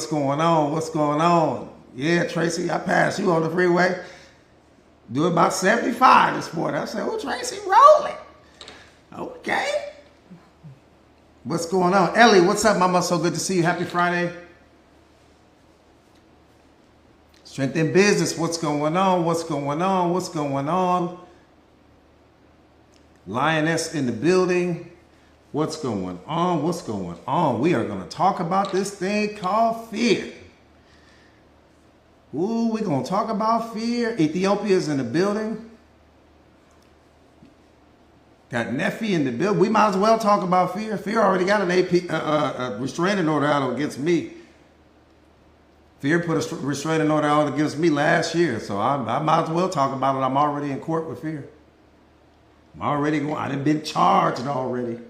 going on? What's going on? Yeah, Tracy, I passed you on the freeway. Do about 75 this morning. I said, oh, Tracy, rolling. Okay. What's going on? Ellie, what's up, mama? So good to see you. Happy Friday. Strength in business. What's going on? What's going on? What's going on? Lioness in the building. What's going on? What's going on? We are going to talk about this thing called fear. Ooh, we're going to talk about fear. Ethiopia's in the building. Got Neffy in the building. We might as well talk about fear. Fear already got an AP restraining order out against me. Fear put a restraining order out against me last year. So I might as well talk about it. I'm already in court with fear. I'm already going. I've been charged already.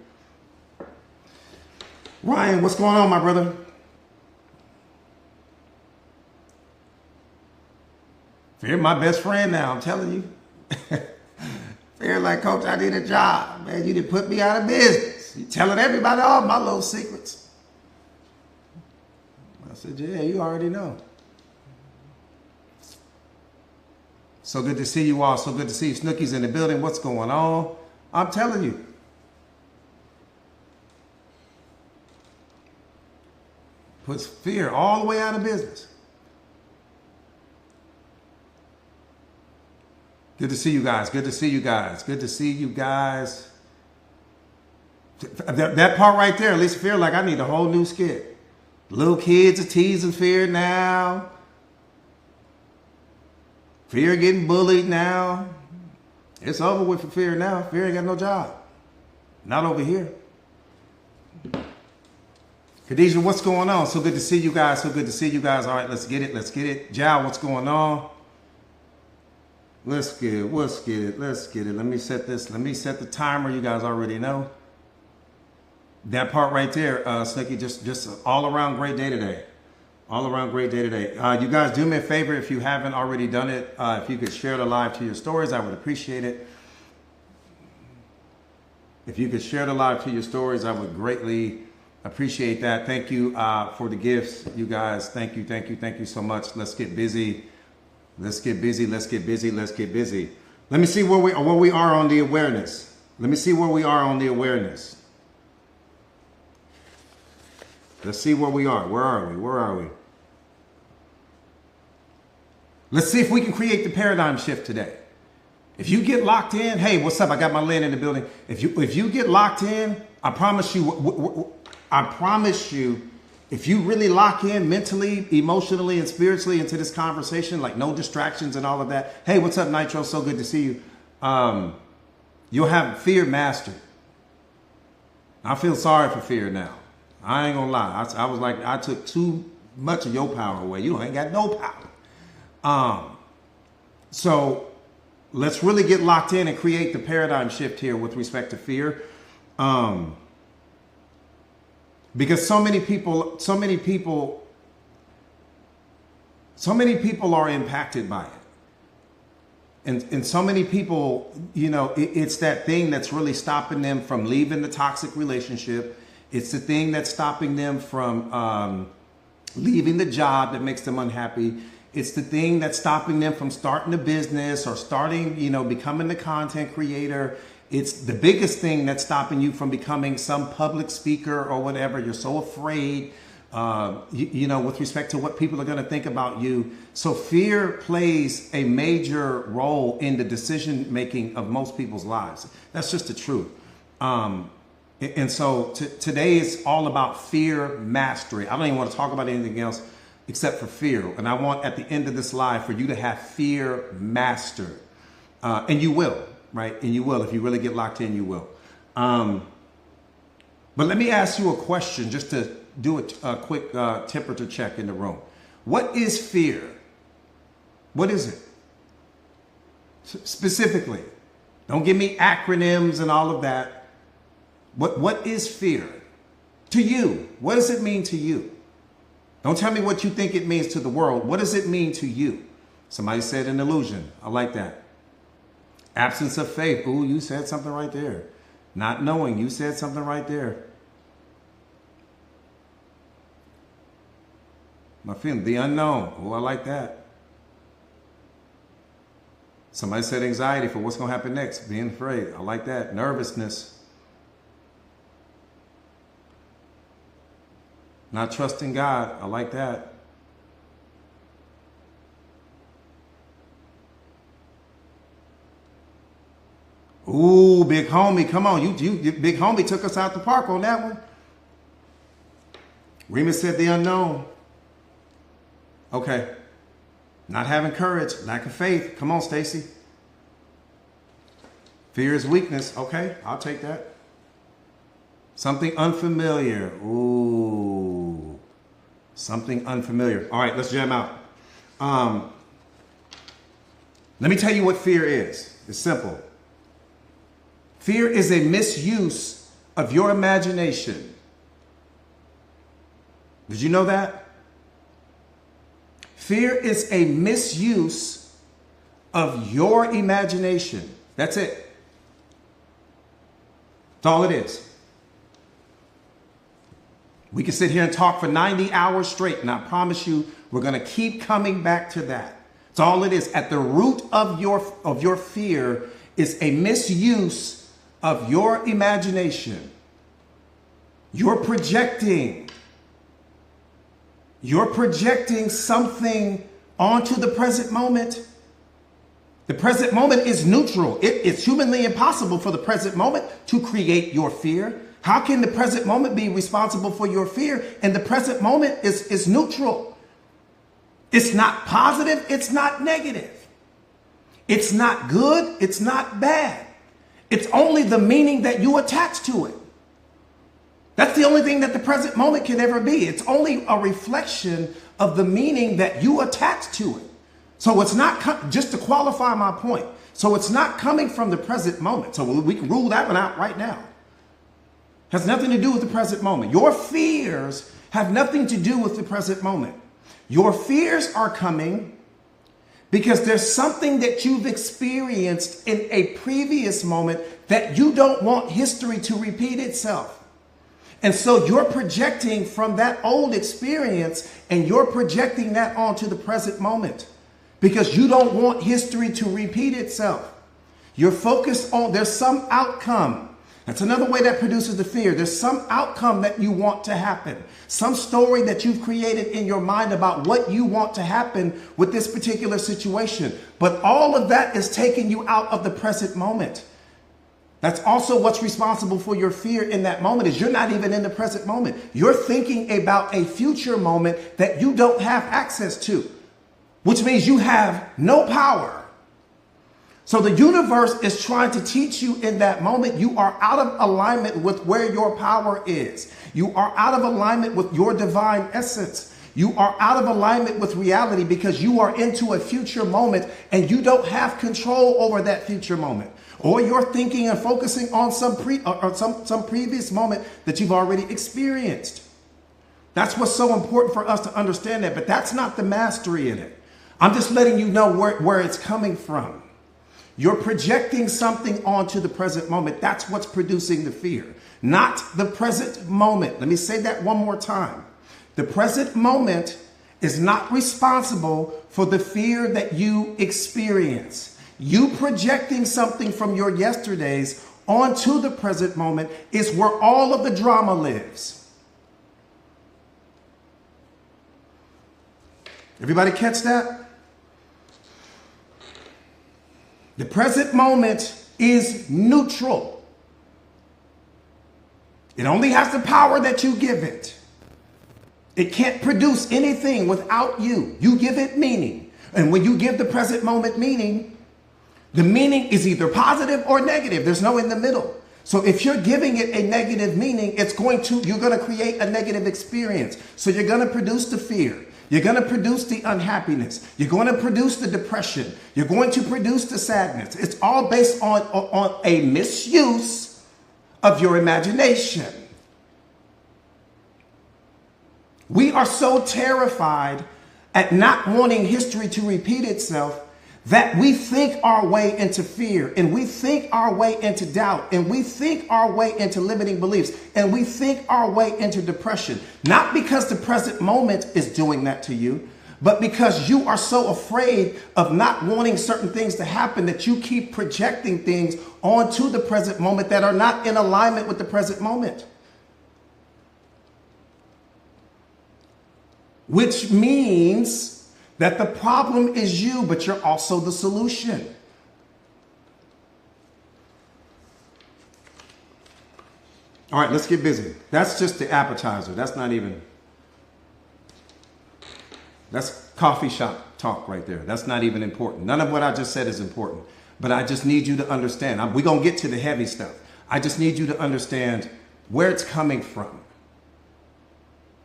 Ryan, what's going on, my brother? Fear my best friend now, I'm telling you. Fear like, coach, I need a job. Man, you didn't put me out of business. You telling everybody all my little secrets. I said, yeah, you already know. So good to see you all. So good to see you. Snooki's in the building. What's going on? I'm telling you. Puts fear all the way out of business. Good to see you guys. Good to see you guys. Good to see you guys. That part right there, at least fear like I need a whole new skit. Little kids are teasing fear now. Fear getting bullied now. It's over with for fear now. Fear ain't got no job. Not over here. Khadijah, what's going on? So good to see you guys. So good to see you guys. All right, let's get it. Let's get it. Jao, what's going on? Let's get it. Let's get it. Let's get it. Let me set this. Let me set the timer. You guys already know. That part right there, Snooki, just an all-around great day today. All around great day today. You guys do me a favor if you haven't already done it. If you could share the live to your stories, I would appreciate it. If you could share the live to your stories, I would greatly appreciate that. Thank you for the gifts, you guys. Thank you, thank you, thank you so much. Let's get busy. Let's get busy. Let's get busy. Let's get busy. Let me see where we are on the awareness. Let me see where we are on the awareness. Let's see where we are. Where are we? Where are we? Let's see if we can create the paradigm shift today. If you get locked in, hey, what's up? I got my Lynn in the building. If you get locked in, I promise you, if you really lock in mentally, emotionally, and spiritually into this conversation, like no distractions and all of that. Hey, what's up, Nitro? So good to see you. You'll have fear mastered. I feel sorry for fear now. I ain't gonna lie. I was like, I took too much of your power away. You ain't got no power. So let's really get locked in and create the paradigm shift here with respect to fear. Because so many people are impacted by it. And so many people, you know, it's that thing that's really stopping them from leaving the toxic relationship. It's the thing that's stopping them from leaving the job that makes them unhappy. It's the thing that's stopping them from starting a business or starting, you know, becoming the content creator. It's the biggest thing that's stopping you from becoming some public speaker or whatever. You're so afraid, you know, with respect to what people are going to think about you. So fear plays a major role in the decision making of most people's lives. That's just the truth. And so today is all about fear mastery. I don't even want to talk about anything else except for fear. And I want at the end of this live for you to have fear mastered. And you will, right? And you will. If you really get locked in, you will. But let me ask you a question just to do a quick temperature check in the room. What is fear? What is it? Specifically. Don't give me acronyms and all of that. What is fear to you? What does it mean to you? Don't tell me what you think it means to the world. What does it mean to you? Somebody said an illusion. I like that. Absence of faith. Ooh, you said something right there. Not knowing. You said something right there. My feeling, the unknown. Oh, I like that. Somebody said anxiety for what's going to happen next. Being afraid. I like that. Nervousness. Not trusting God. I like that. Ooh, big homie, come on. You big homie took us out the park on that one. Remus said the unknown. Okay. Not having courage, lack of faith. Come on, Stacy. Fear is weakness. Okay, I'll take that. Something unfamiliar. Ooh. Something unfamiliar. All right, let's jam out. Let me tell you what fear is. It's simple. Fear is a misuse of your imagination. Did you know that? Fear is a misuse of your imagination. That's it. That's all it is. We can sit here and talk for 90 hours straight, and I promise you, we're going to keep coming back to that. That's all it is. At the root of your fear is a misuse of your imagination. You're projecting something onto the present moment. The present moment is neutral. It's humanly impossible for the present moment to create your fear. How can the present moment be responsible for your fear? And the present moment is neutral. It's not positive. It's not negative. It's not good. It's not bad. It's only the meaning that you attach to it. That's the only thing that the present moment can ever be. It's only a reflection of the meaning that you attach to it. So it's not, just to qualify my point, so it's not coming from the present moment. So we can rule that one out right now. Has nothing to do with the present moment. Your fears have nothing to do with the present moment. Your fears are coming because there's something that you've experienced in a previous moment that you don't want history to repeat itself. And so you're projecting from that old experience and you're projecting that onto the present moment because you don't want history to repeat itself. You're focused on, there's some outcome. That's another way that produces the fear. There's some outcome that you want to happen. Some story that you've created in your mind about what you want to happen with this particular situation. But all of that is taking you out of the present moment. That's also what's responsible for your fear in that moment is you're not even in the present moment. You're thinking about a future moment that you don't have access to, which means you have no power. So the universe is trying to teach you in that moment, you are out of alignment with where your power is. You are out of alignment with your divine essence. You are out of alignment with reality because you are into a future moment and you don't have control over that future moment. Or you're thinking and focusing on some previous moment that you've already experienced. That's what's so important for us to understand that, but that's not the mastery in it. I'm just letting you know where it's coming from. You're projecting something onto the present moment. That's what's producing the fear, not the present moment. Let me say that one more time. The present moment is not responsible for the fear that you experience. You projecting something from your yesterdays onto the present moment is where all of the drama lives. Everybody catch that? The present moment is neutral. It only has the power that you give it. It can't produce anything without you. You give it meaning. And when you give the present moment meaning, the meaning is either positive or negative. There's no in the middle. So if you're giving it a negative meaning, you're going to create a negative experience. So you're going to produce the fear. You're going to produce the unhappiness. You're going to produce the depression. You're going to produce the sadness. It's all based on a misuse of your imagination. We are so terrified at not wanting history to repeat itself that we think our way into fear, and we think our way into doubt, and we think our way into limiting beliefs, and we think our way into depression. Not because the present moment is doing that to you, but because you are so afraid of not wanting certain things to happen that you keep projecting things onto the present moment that are not in alignment with the present moment. Which means that the problem is you, but you're also the solution. All right, let's get busy. That's just the appetizer. That's coffee shop talk right there. That's not even important. None of what I just said is important. But I just need you to understand. We're going to get to the heavy stuff. I just need you to understand where it's coming from.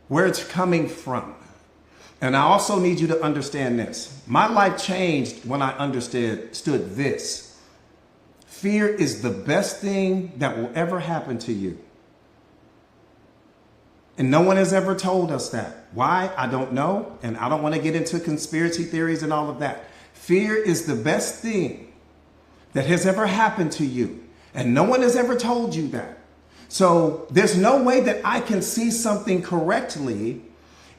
Where it's coming from. And I also need you to understand this. My life changed when I understood this. Fear is the best thing that will ever happen to you. And no one has ever told us that. Why? I don't know. And I don't want to get into conspiracy theories and all of that. Fear is the best thing that has ever happened to you. And no one has ever told you that. So there's no way that I can see something correctly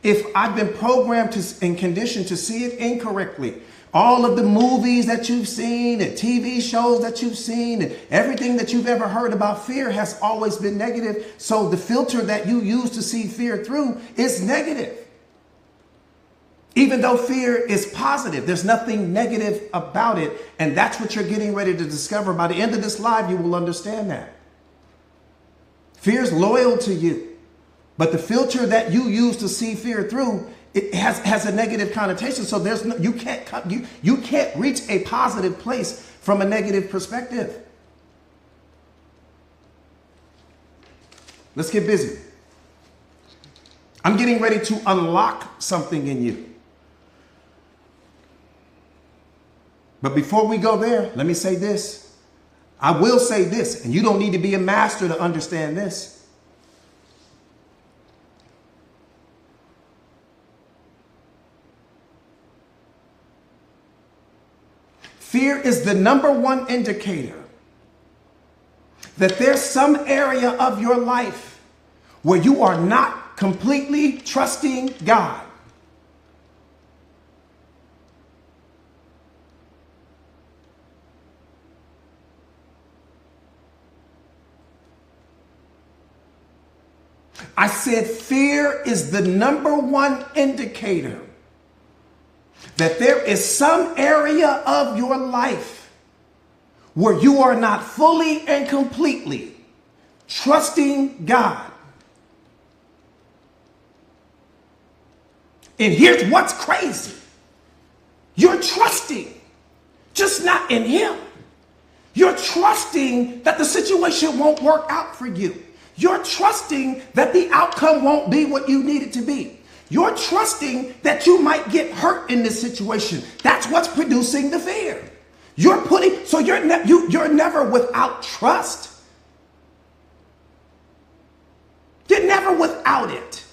if I've been programmed and conditioned to see it incorrectly. All of the movies that you've seen and TV shows that you've seen and everything that you've ever heard about fear has always been negative. So the filter that you use to see fear through is negative. Even though fear is positive, there's nothing negative about it. And that's what you're getting ready to discover. By the end of this live, you will understand that. Fear is loyal to you. But the filter that you use to see fear through, it has a negative connotation. So you can't reach a positive place from a negative perspective. Let's get busy. I'm getting ready to unlock something in you. But before we go there, let me say this. I will say this, and you don't need to be a master to understand this. Fear is the number one indicator that there's some area of your life where you are not completely trusting God. I said fear is the number one indicator that there is some area of your life where you are not fully and completely trusting God. And here's what's crazy. You're trusting, just not in Him. You're trusting that the situation won't work out for you. You're trusting that the outcome won't be what you need it to be. You're trusting that you might get hurt in this situation. That's what's producing the fear. You're never without trust. You're never without it.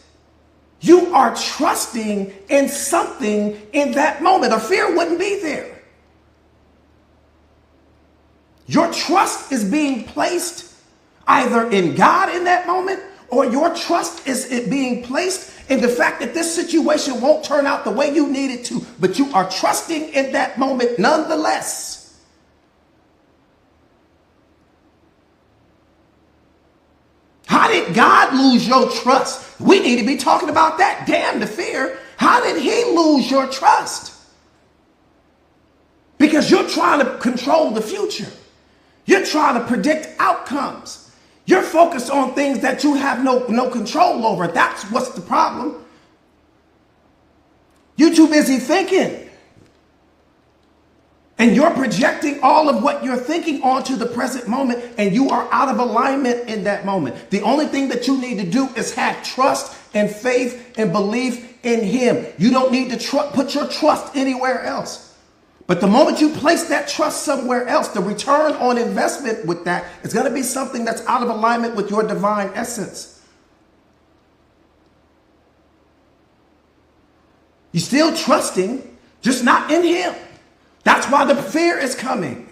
You are trusting in something in that moment, or fear wouldn't be there. Your trust is being placed either in God in that moment, or your trust is it being placed in the fact that this situation won't turn out the way you need it to, but you are trusting in that moment nonetheless. How did God lose your trust? We need to be talking about that. Damn the fear. How did He lose your trust? Because you're trying to control the future. You're trying to predict outcomes. You're focused on things that you have no control over. That's what's the problem. You're too busy thinking. And you're projecting all of what you're thinking onto the present moment, and you are out of alignment in that moment. The only thing that you need to do is have trust and faith and belief in Him. You don't need to put your trust anywhere else. But the moment you place that trust somewhere else, the return on investment with that is going to be something that's out of alignment with your divine essence. You're still trusting, just not in Him. That's why the fear is coming.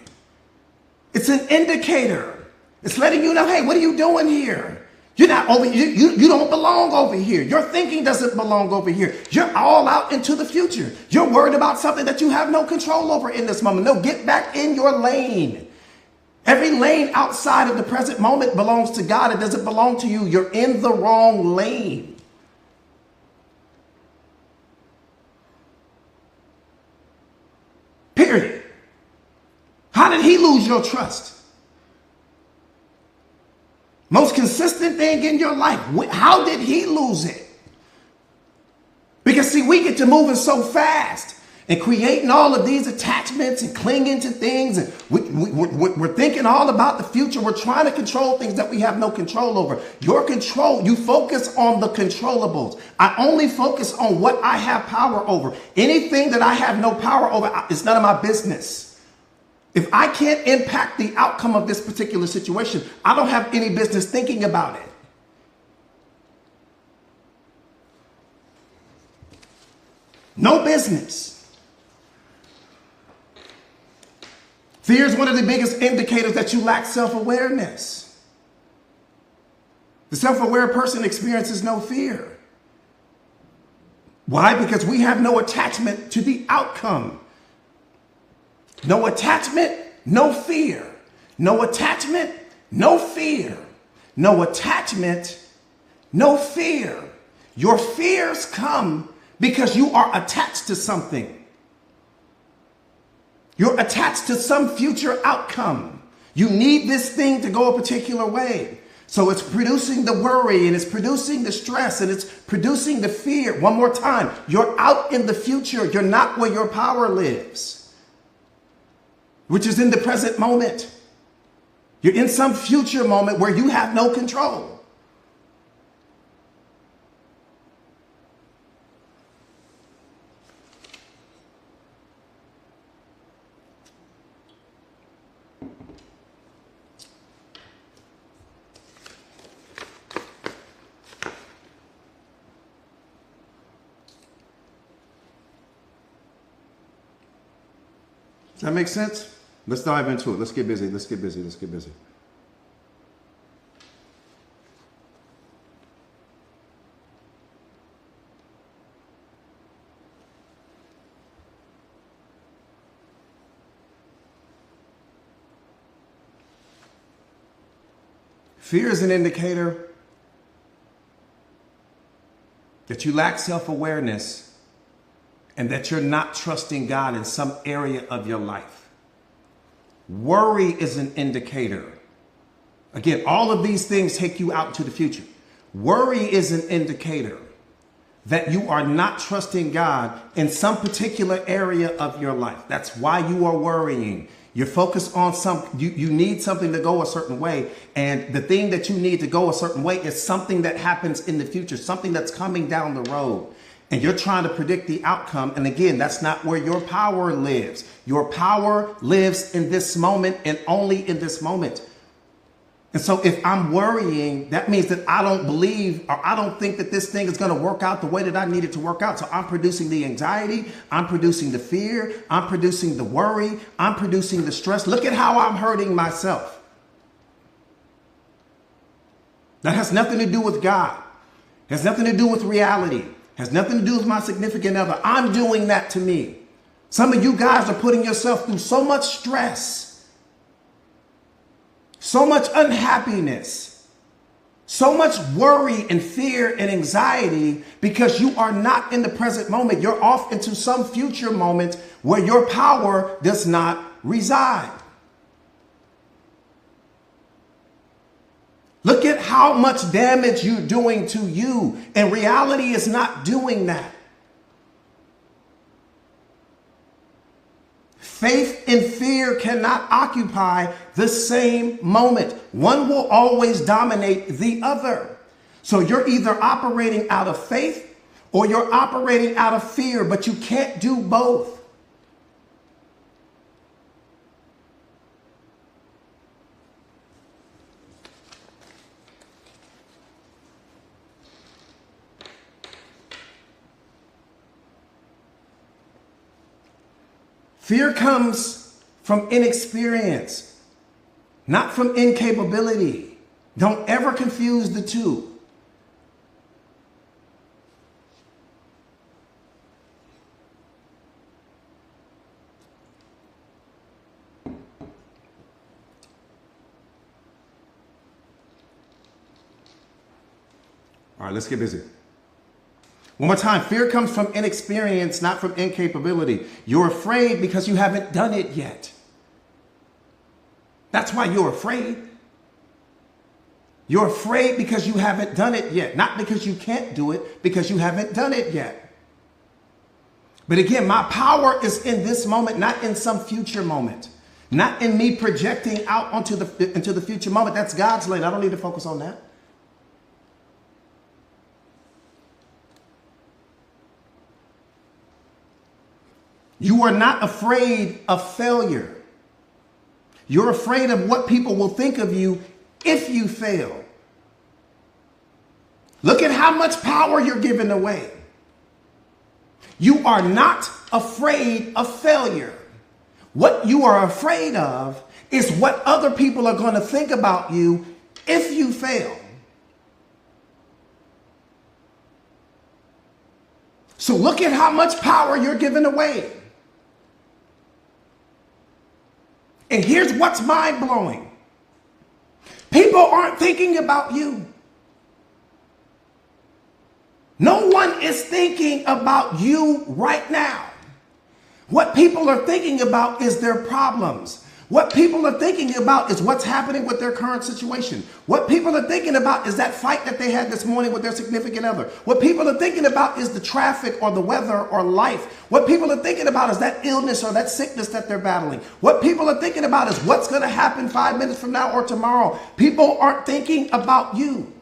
It's an indicator. It's letting you know, hey, what are you doing here? You're not over here. You don't belong over here. Your thinking doesn't belong over here. You're all out into the future. You're worried about something that you have no control over in this moment. No, get back in your lane. Every lane outside of the present moment belongs to God. It doesn't belong to you. You're in the wrong lane. Period. How did he lose your trust? Most consistent thing in your life. How did he lose it? Because see, we get to moving so fast and creating all of these attachments and clinging to things. And we're thinking all about the future. We're trying to control things that we have no control over. Your control, you focus on the controllables. I only focus on what I have power over. Anything that I have no power over, it's none of my business. If I can't impact the outcome of this particular situation, I don't have any business thinking about it. No business. Fear is one of the biggest indicators that you lack self-awareness. The self-aware person experiences no fear. Why? Because we have no attachment to the outcome. No attachment, no fear. No attachment, no fear. No attachment, no fear. Your fears come because you are attached to something. You're attached to some future outcome. You need this thing to go a particular way. So it's producing the worry and it's producing the stress and it's producing the fear. One more time, you're out in the future. You're not where your power lives, which is in the present moment. You're in some future moment where you have no control. Does that make sense? Let's dive into it. Let's get busy. Let's get busy. Let's get busy. Fear is an indicator that you lack self-awareness and that you're not trusting God in some area of your life. Worry is an indicator. Again, all of these things take you out into the future. Worry is an indicator that you are not trusting God in some particular area of your life. That's why you are worrying. You're focused on you need something to go a certain way. And the thing that you need to go a certain way is something that happens in the future, something that's coming down the road. And you're trying to predict the outcome. And again, that's not where your power lives. Your power lives in this moment and only in this moment. And so if I'm worrying, that means that I don't believe or I don't think that this thing is going to work out the way that I need it to work out. So I'm producing the anxiety. I'm producing the fear. I'm producing the worry. I'm producing the stress. Look at how I'm hurting myself. That has nothing to do with God. It has nothing to do with reality. Has nothing to do with my significant other. I'm doing that to me. Some of you guys are putting yourself through so much stress, so much unhappiness, so much worry and fear and anxiety because you are not in the present moment. You're off into some future moment where your power does not reside. Look at how much damage you're doing to you. And reality is not doing that. Faith and fear cannot occupy the same moment. One will always dominate the other. So you're either operating out of faith or you're operating out of fear, but you can't do both. Fear comes from inexperience, not from incapability. Don't ever confuse the two. All right, let's get busy. One more time. Fear comes from inexperience, not from incapability. You're afraid because you haven't done it yet. That's why you're afraid. You're afraid because you haven't done it yet, not because you can't do it, because you haven't done it yet. But again, my power is in this moment, not in some future moment, not in me projecting out into the future moment. That's God's lane. I don't need to focus on that. You are not afraid of failure. You're afraid of what people will think of you if you fail. Look at how much power you're giving away. You are not afraid of failure. What you are afraid of is what other people are going to think about you if you fail. So look at how much power you're giving away. And here's what's mind-blowing. People aren't thinking about you. No one is thinking about you right now. What people are thinking about is their problems. What people are thinking about is what's happening with their current situation. What people are thinking about is that fight that they had this morning with their significant other. What people are thinking about is the traffic or the weather or life. What people are thinking about is that illness or that sickness that they're battling. What people are thinking about is what's going to happen 5 minutes from now or tomorrow. People aren't thinking about you.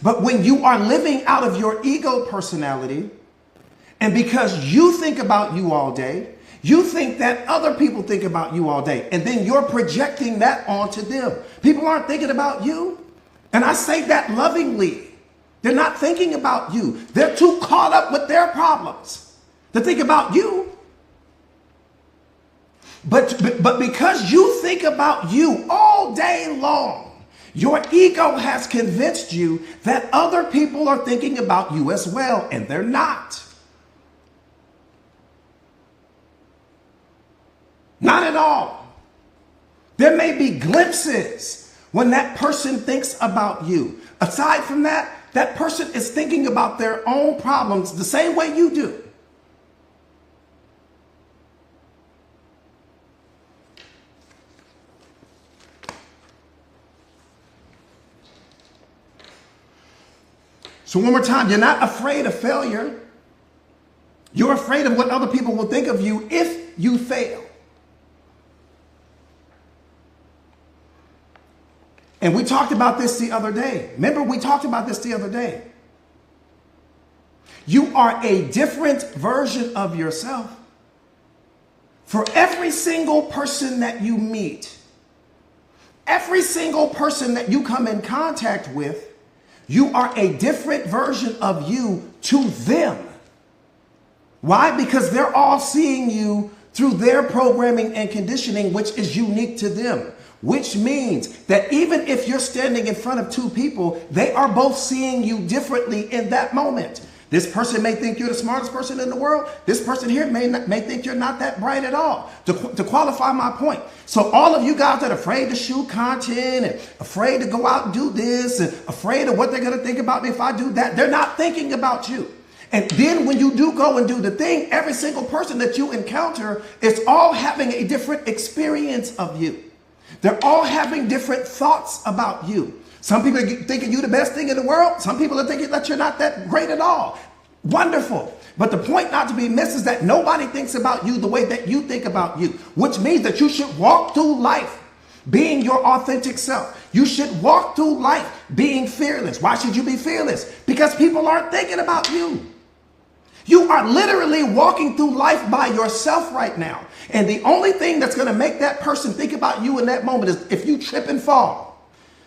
But when you are living out of your ego personality, and because you think about you all day, you think that other people think about you all day, and then you're projecting that onto them. People aren't thinking about you. And I say that lovingly. They're not thinking about you. They're too caught up with their problems to think about you. But because you think about you all day long, your ego has convinced you that other people are thinking about you as well, and they're not. Not at all. There may be glimpses when that person thinks about you. Aside from that, that person is thinking about their own problems the same way you do. So one more time, you're not afraid of failure. You're afraid of what other people will think of you if you fail. And we talked about this the other day. Remember, we talked about this the other day. You are a different version of yourself for every single person that you meet. Every single person that you come in contact with, you are a different version of you to them. Why? Because they're all seeing you through their programming and conditioning, which is unique to them. Which means that even if you're standing in front of two people, they are both seeing you differently in that moment. This person may think you're the smartest person in the world. This person here may think you're not that bright at all. To qualify my point. So all of you guys that are afraid to shoot content and afraid to go out and do this and afraid of what they're going to think about me if I do that, they're not thinking about you. And then when you do go and do the thing, every single person that you encounter is all having a different experience of you. They're all having different thoughts about you. Some people are thinking you're the best thing in the world. Some people are thinking that you're not that great at all. Wonderful. But the point not to be missed is that nobody thinks about you the way that you think about you, which means that you should walk through life being your authentic self. You should walk through life being fearless. Why should you be fearless? Because people aren't thinking about you. You are literally walking through life by yourself right now. And the only thing that's going to make that person think about you in that moment is if you trip and fall.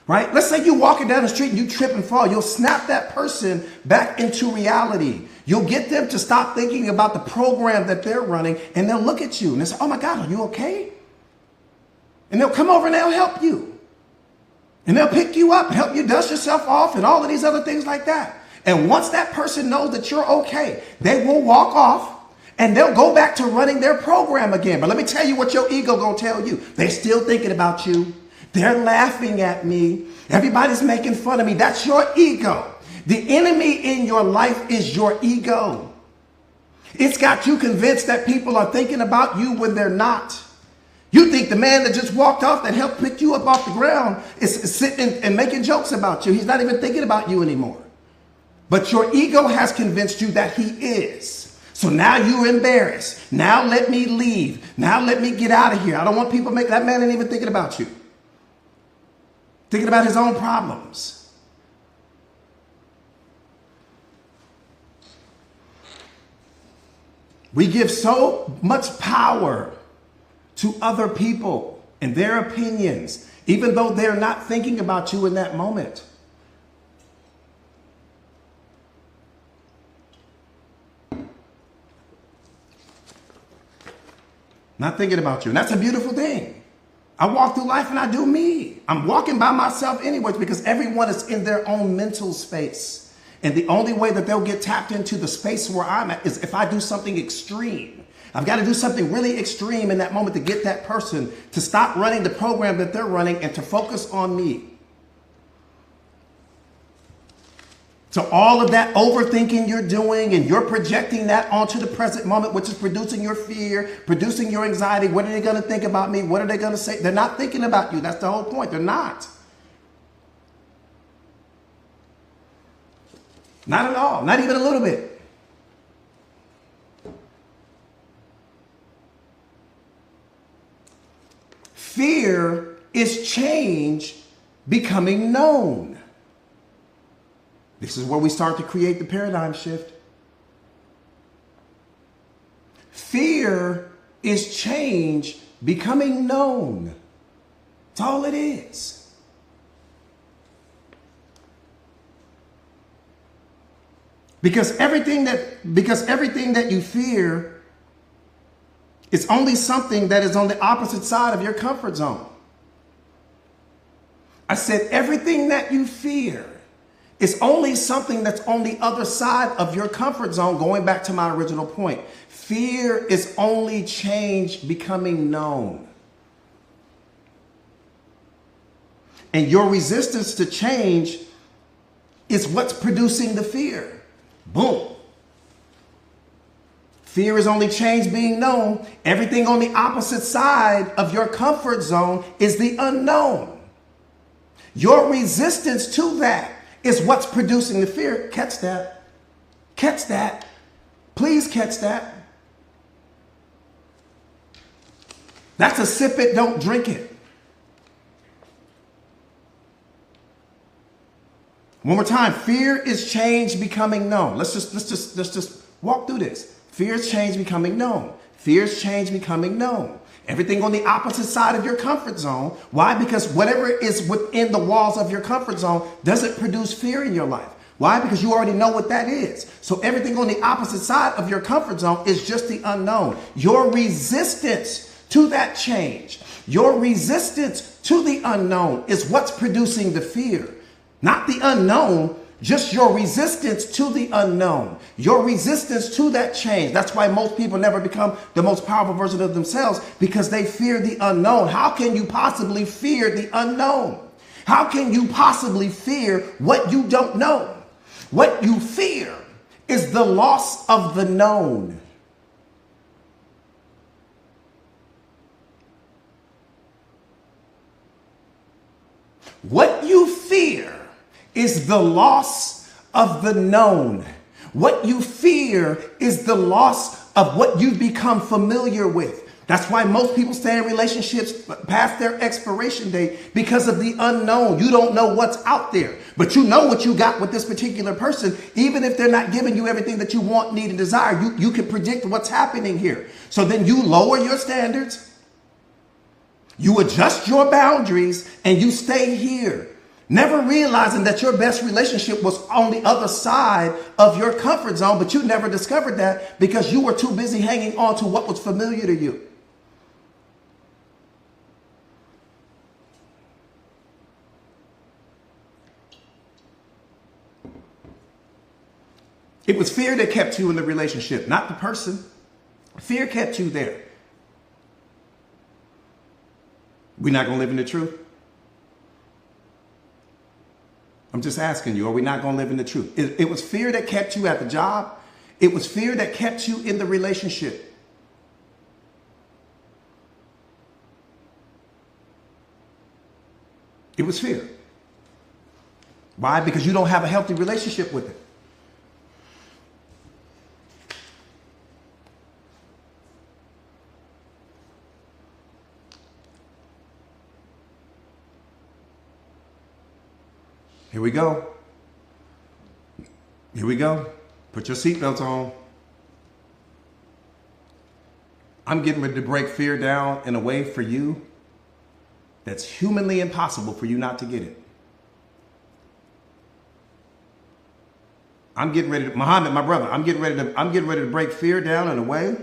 right? Let's say you're walking down the street and you trip and fall. You'll snap that person back into reality. You'll get them to stop thinking about the program that they're running, and they'll look at you and they'll say, oh my God, are you okay? And they'll come over and they'll help you. And they'll pick you up and help you dust yourself off and all of these other things like that. And once that person knows that you're okay, they will walk off and they'll go back to running their program again. But let me tell you what your ego gonna tell you. They're still thinking about you. They're laughing at me. Everybody's making fun of me. That's your ego. The enemy in your life is your ego. It's got you convinced that people are thinking about you when they're not. You think the man that just walked off that helped pick you up off the ground is sitting and making jokes about you. He's not even thinking about you anymore. But your ego has convinced you that he is. So now you're embarrassed. Now let me leave. Now let me get out of here. I don't want people to make that man ain't even thinking about you. Thinking about his own problems. We give so much power to other people and their opinions, even though they're not thinking about you in that moment. Not thinking about you. And that's a beautiful thing. I walk through life and I do me. I'm walking by myself anyways because everyone is in their own mental space. And the only way that they'll get tapped into the space where I'm at is if I do something extreme. I've got to do something really extreme in that moment to get that person to stop running the program that they're running and to focus on me. So all of that overthinking you're doing and you're projecting that onto the present moment, which is producing your fear, producing your anxiety. What are they going to think about me? What are they going to say? They're not thinking about you. That's the whole point. They're not. Not at all. Not even a little bit. Fear is change becoming known. This is where we start to create the paradigm shift. Fear is change becoming known. That's all it is. Because everything that you fear is only something that is on the opposite side of your comfort zone. I said everything that you fear is only something that's on the other side of your comfort zone, going back to my original point. Fear is only change becoming known. And your resistance to change is what's producing the fear. Boom. Fear is only change being known. Everything on the opposite side of your comfort zone is the unknown. Your resistance to that is what's producing the fear. Catch that. Catch that. Please catch that. That's a sip it, don't drink it. One more time. Fear is change becoming known. Let's just walk through this. Fear is change becoming known. Fear is change becoming known. Everything on the opposite side of your comfort zone. Why? Because whatever is within the walls of your comfort zone doesn't produce fear in your life. Why? Because you already know what that is. So everything on the opposite side of your comfort zone is just the unknown. Your resistance to that change, your resistance to the unknown is what's producing the fear. Not the unknown, just your resistance to the unknown, your resistance to that change. That's why most people never become the most powerful version of themselves, because they fear the unknown. How can you possibly fear the unknown? How can you possibly fear what you don't know? What you fear is the loss of the known. What you fear is the loss of the known. What you fear is the loss of what you've become familiar with. That's why most people stay in relationships past their expiration date, because of the unknown. You don't know what's out there, but you know what you got with this particular person. Even if they're not giving you everything that you want, need, and desire, you can predict what's happening here. So then you lower your standards, you adjust your boundaries, and you stay here. Never realizing that your best relationship was on the other side of your comfort zone, but you never discovered that because you were too busy hanging on to what was familiar to you. It was fear that kept you in the relationship, not the person. Fear kept you there. We're not going to live in the truth? I'm just asking you, are we not going to live in the truth? It was fear that kept you at the job. It was fear that kept you in the relationship. It was fear. Why? Because you don't have a healthy relationship with it. Here we go. Here we go. Put your seatbelts on. I'm getting ready to break fear down in a way for you that's humanly impossible for you not to get it. I'm getting ready to, Muhammad, my brother, I'm getting ready to break fear down in a way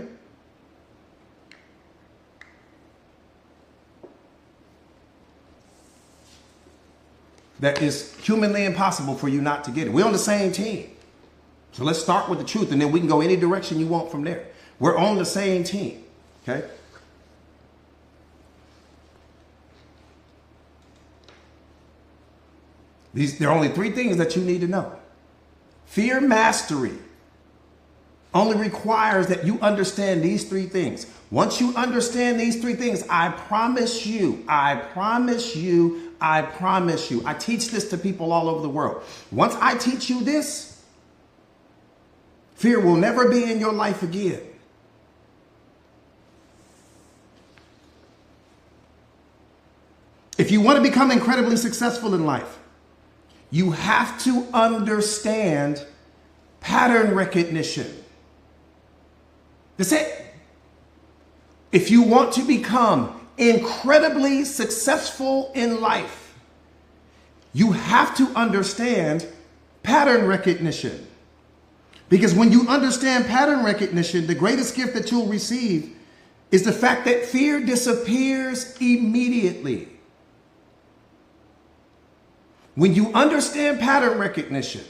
that is humanly impossible for you not to get it. We're on the same team. So let's start with the truth, and then we can go any direction you want from there. We're on the same team, okay? There are only three things that you need to know. Fear mastery only requires that you understand these three things. Once you understand these three things, I promise you, I teach this to people all over the world. Once I teach you this, fear will never be in your life again. If you want to become incredibly successful in life, you have to understand pattern recognition. That's it. If you want to become incredibly successful in life, you have to understand pattern recognition. Because when you understand pattern recognition, the greatest gift that you'll receive is the fact that fear disappears immediately. When you understand pattern recognition,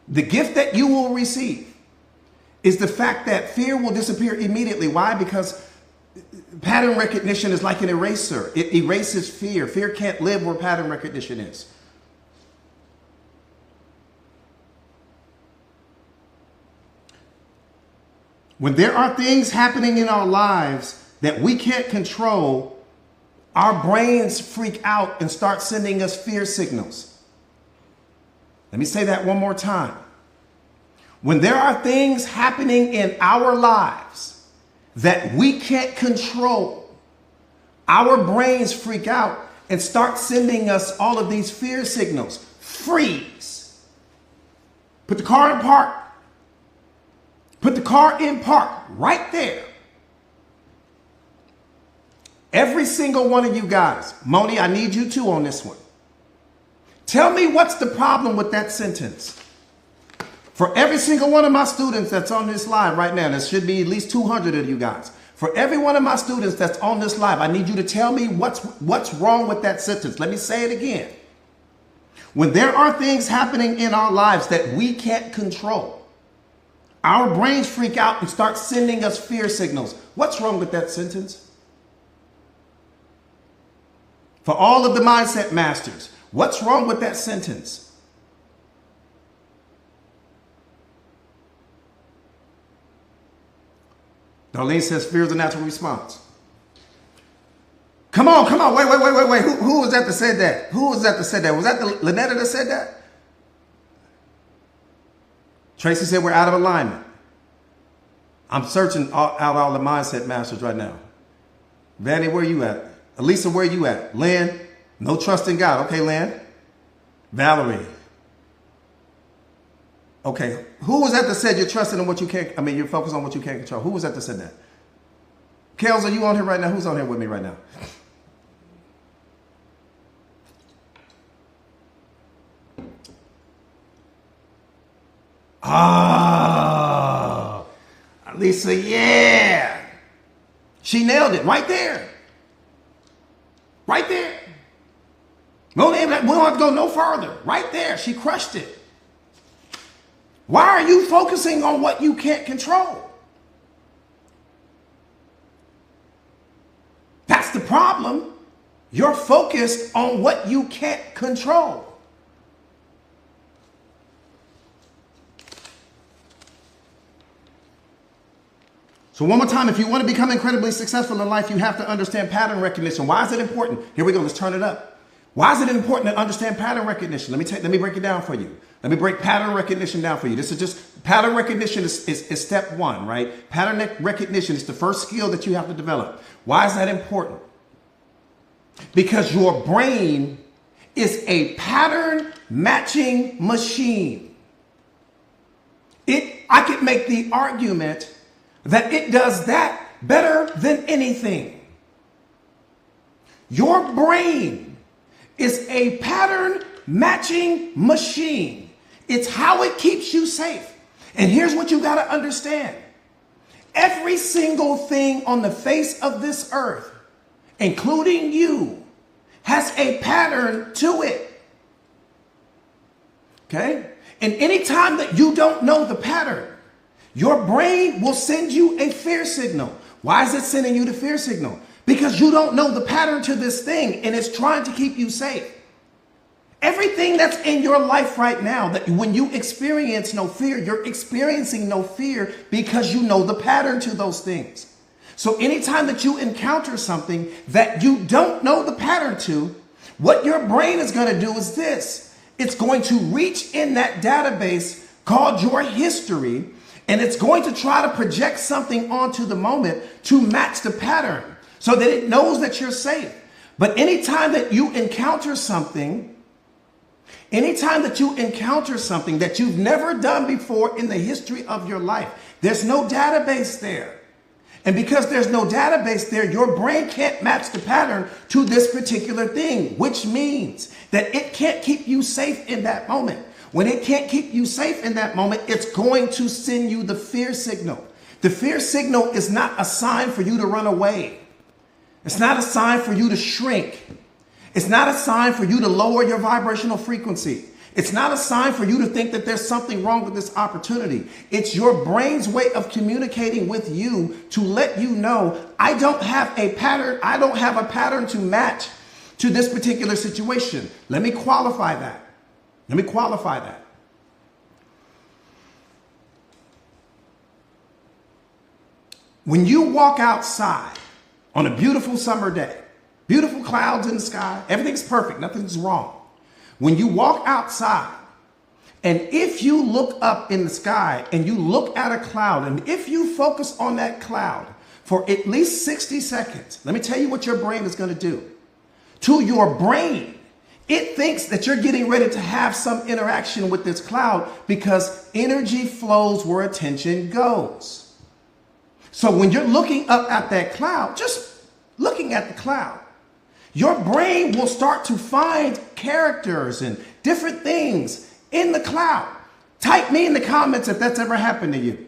the gift that you will receive is the fact that fear will disappear immediately. Why? Because pattern recognition is like an eraser. It erases fear. Fear can't live where pattern recognition is. When there are things happening in our lives that we can't control, our brains freak out and start sending us fear signals. Let me say that one more time. When there are things happening in our lives that we can't control, our brains freak out and start sending us all of these fear signals. Freeze. Put the car in park. Put the car in park right there. Every single one of you guys, Moni, I need you too on this one. Tell me what's the problem with that sentence. For every single one of my students that's on this live right now, there should be at least 200 of you guys. For every one of my students that's on this live, I need you to tell me what's wrong with that sentence. Let me say it again. When there are things happening in our lives that we can't control, our brains freak out and start sending us fear signals. What's wrong with that sentence? For all of the mindset masters, what's wrong with that sentence? Darlene says fear is a natural response. Come on. Wait. Who was that that said that? Who was that that said that? Was that the Lynetta that said that? Tracy said we're out of alignment. I'm searching out all the mindset masters right now. Vanny, where you at? Elisa, where you at? Lynn, no trust in God. Okay, Lynn. Valerie. Okay, who was that that said you're trusting in what you can't, you're focused on what you can't control? Who was that that said that? Kels, are you on here right now? Who's on here with me right now? Oh, Lisa, yeah. She nailed it right there. Right there. We don't have to go no further. Right there. She crushed it. Why are you focusing on what you can't control? That's the problem. You're focused on what you can't control. So one more time, if you want to become incredibly successful in life, you have to understand pattern recognition. Why is it important? Here we go. Let's turn it up. Why is it important to understand pattern recognition? Let me break it down for you. Let me break pattern recognition down for you. This is just pattern recognition is step one, right? Pattern recognition is the first skill that you have to develop. Why is that important? Because your brain is a pattern matching machine. I could make the argument that it does that better than anything. Your brain is a pattern matching machine. It's how it keeps you safe. And here's what you got to understand. Every single thing on the face of this earth, including you, has a pattern to it. Okay? And anytime that you don't know the pattern, your brain will send you a fear signal. Why is it sending you the fear signal? Because you don't know the pattern to this thing and it's trying to keep you safe. Everything that's in your life right now, that when you experience no fear, you're experiencing no fear because you know the pattern to those things. So anytime that you encounter something that you don't know the pattern to, what your brain is going to do is this. It's going to reach in that database called your history, and it's going to try to project something onto the moment to match the pattern so that it knows that you're safe. But anytime that you encounter something that you've never done before in the history of your life, there's no database there. And because there's no database there, your brain can't match the pattern to this particular thing, which means that it can't keep you safe in that moment. When it can't keep you safe in that moment, it's going to send you the fear signal. The fear signal is not a sign for you to run away. It's not a sign for you to shrink. It's not a sign for you to lower your vibrational frequency. It's not a sign for you to think that there's something wrong with this opportunity. It's your brain's way of communicating with you to let you know, I don't have a pattern. I don't have a pattern to match to this particular situation. Let me qualify that. When you walk outside on a beautiful summer day, beautiful clouds in the sky, everything's perfect, nothing's wrong. When you walk outside, and if you look up in the sky and you look at a cloud, and if you focus on that cloud for at least 60 seconds, let me tell you what your brain is going to do. To your brain, it thinks that you're getting ready to have some interaction with this cloud because energy flows where attention goes. So when you're looking up at that cloud, just looking at the cloud, your brain will start to find characters and different things in the cloud. Type me in the comments if that's ever happened to you.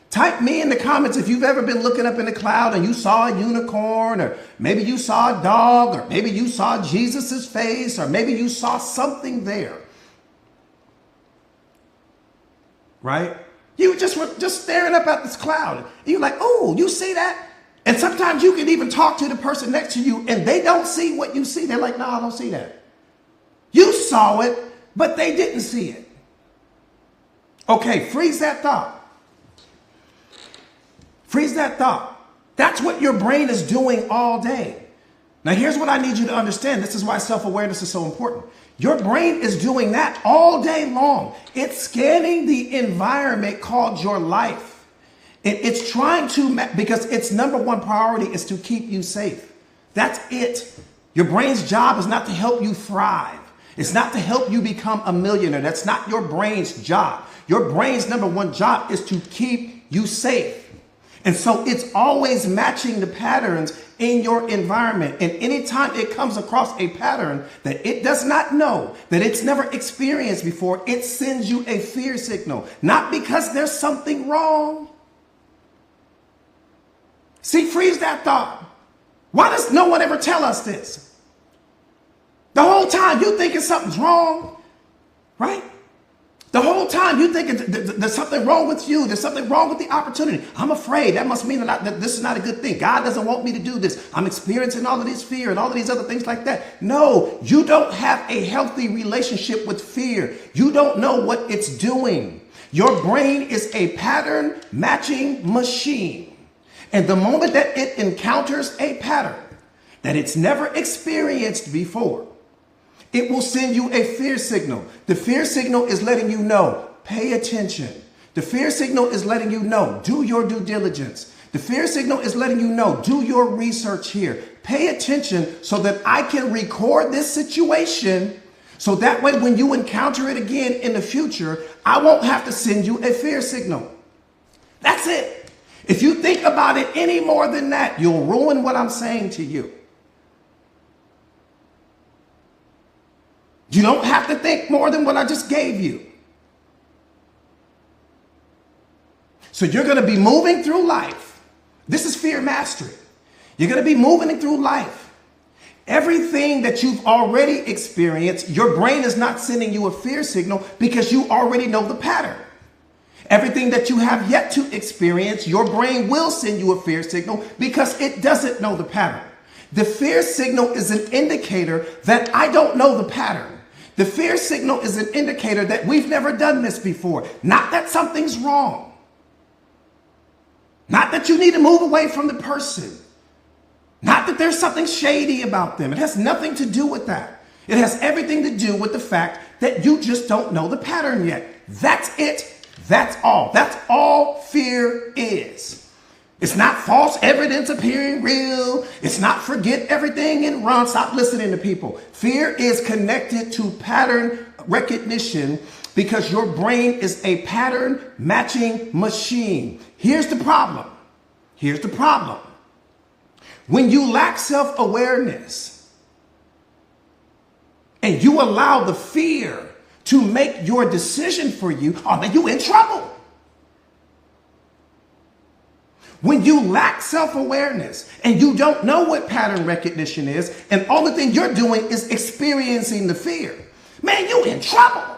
Type me in the comments if you've ever been looking up in the cloud and you saw a unicorn, or maybe you saw a dog, or maybe you saw Jesus's face, or maybe you saw something there. Right? You just were just staring up at this cloud. And you're like, oh, you see that? And sometimes you can even talk to the person next to you and they don't see what you see. They're like, no, I don't see that. You saw it, but they didn't see it. Okay, freeze that thought. Freeze that thought. That's what your brain is doing all day. Now, here's what I need you to understand. This is why self-awareness is so important. Your brain is doing that all day long. It's scanning the environment called your life. It's trying to, because its number one priority is to keep you safe. That's it. Your brain's job is not to help you thrive. It's not to help you become a millionaire. That's not your brain's job. Your brain's number one job is to keep you safe. And so it's always matching the patterns in your environment. And anytime it comes across a pattern that it does not know, that it's never experienced before, it sends you a fear signal. Not because there's something wrong. See, freeze that thought. Why does no one ever tell us this? The whole time you thinking something's wrong, right? The whole time you thinking there's something wrong with you. There's something wrong with the opportunity. I'm afraid. That must mean that this is not a good thing. God doesn't want me to do this. I'm experiencing all of this fear and all of these other things like that. No, you don't have a healthy relationship with fear. You don't know what it's doing. Your brain is a pattern matching machine. And the moment that it encounters a pattern that it's never experienced before, it will send you a fear signal. The fear signal is letting you know, pay attention. The fear signal is letting you know, do your due diligence. The fear signal is letting you know, do your research here. Pay attention so that I can record this situation so that way when you encounter it again in the future, I won't have to send you a fear signal. That's it. If you think about it any more than that, you'll ruin what I'm saying to you. You don't have to think more than what I just gave you. So you're going to be moving through life. This is fear mastery. You're going to be moving through life. Everything that you've already experienced, your brain is not sending you a fear signal because you already know the pattern. Everything that you have yet to experience, your brain will send you a fear signal because it doesn't know the pattern. The fear signal is an indicator that I don't know the pattern. The fear signal is an indicator that we've never done this before. Not that something's wrong. Not that you need to move away from the person. Not that there's something shady about them. It has nothing to do with that. It has everything to do with the fact that you just don't know the pattern yet. That's it. That's all. That's all fear is. It's not false evidence appearing real. It's not forget everything and run. Stop listening to people. Fear is connected to pattern recognition because your brain is a pattern matching machine. Here's the problem. Here's the problem. When you lack self-awareness and you allow the fear to make your decision for you, oh man, you in trouble. When you lack self-awareness and you don't know what pattern recognition is, and all the thing you're doing is experiencing the fear, man, you in trouble.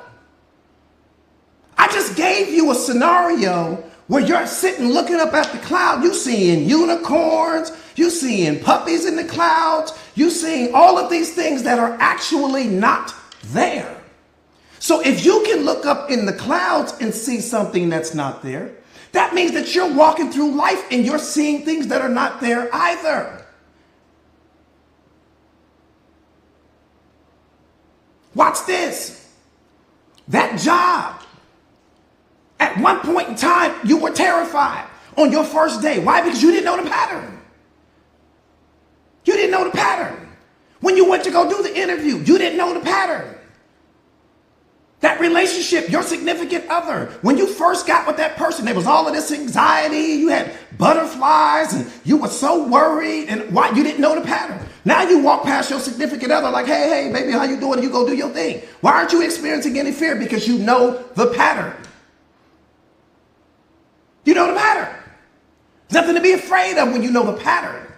I just gave you a scenario where you're sitting looking up at the cloud. You seeing unicorns, you seeing puppies in the clouds, you seeing all of these things that are actually not there. So if you can look up in the clouds and see something that's not there, that means that you're walking through life and you're seeing things that are not there either. Watch this. That job. At one point in time, you were terrified on your first day. Why? Because you didn't know the pattern. You didn't know the pattern. When you went to go do the interview, you didn't know the pattern. That relationship, your significant other, when you first got with that person, there was all of this anxiety, you had butterflies, and you were so worried, and why? You didn't know the pattern. Now you walk past your significant other like, hey, baby, how you doing? And you go do your thing. Why aren't you experiencing any fear? Because you know the pattern. You know the pattern. There's nothing to be afraid of when you know the pattern.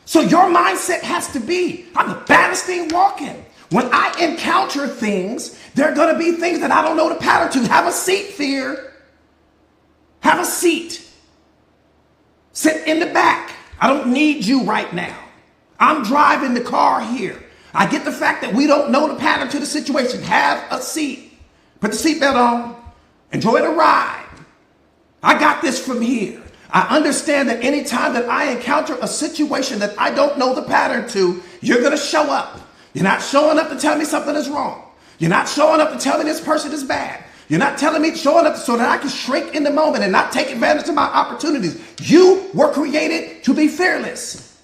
So your mindset has to be, I'm the baddest thing walking. When I encounter things, there are going to be things that I don't know the pattern to. Have a seat, fear. Have a seat. Sit in the back. I don't need you right now. I'm driving the car here. I get the fact that we don't know the pattern to the situation. Have a seat. Put the seatbelt on. Enjoy the ride. I got this from here. I understand that anytime that I encounter a situation that I don't know the pattern to, you're going to show up. You're not showing up to tell me something is wrong. You're not showing up to tell me this person is bad. You're not showing up so that I can shrink in the moment and not take advantage of my opportunities. You were created to be fearless.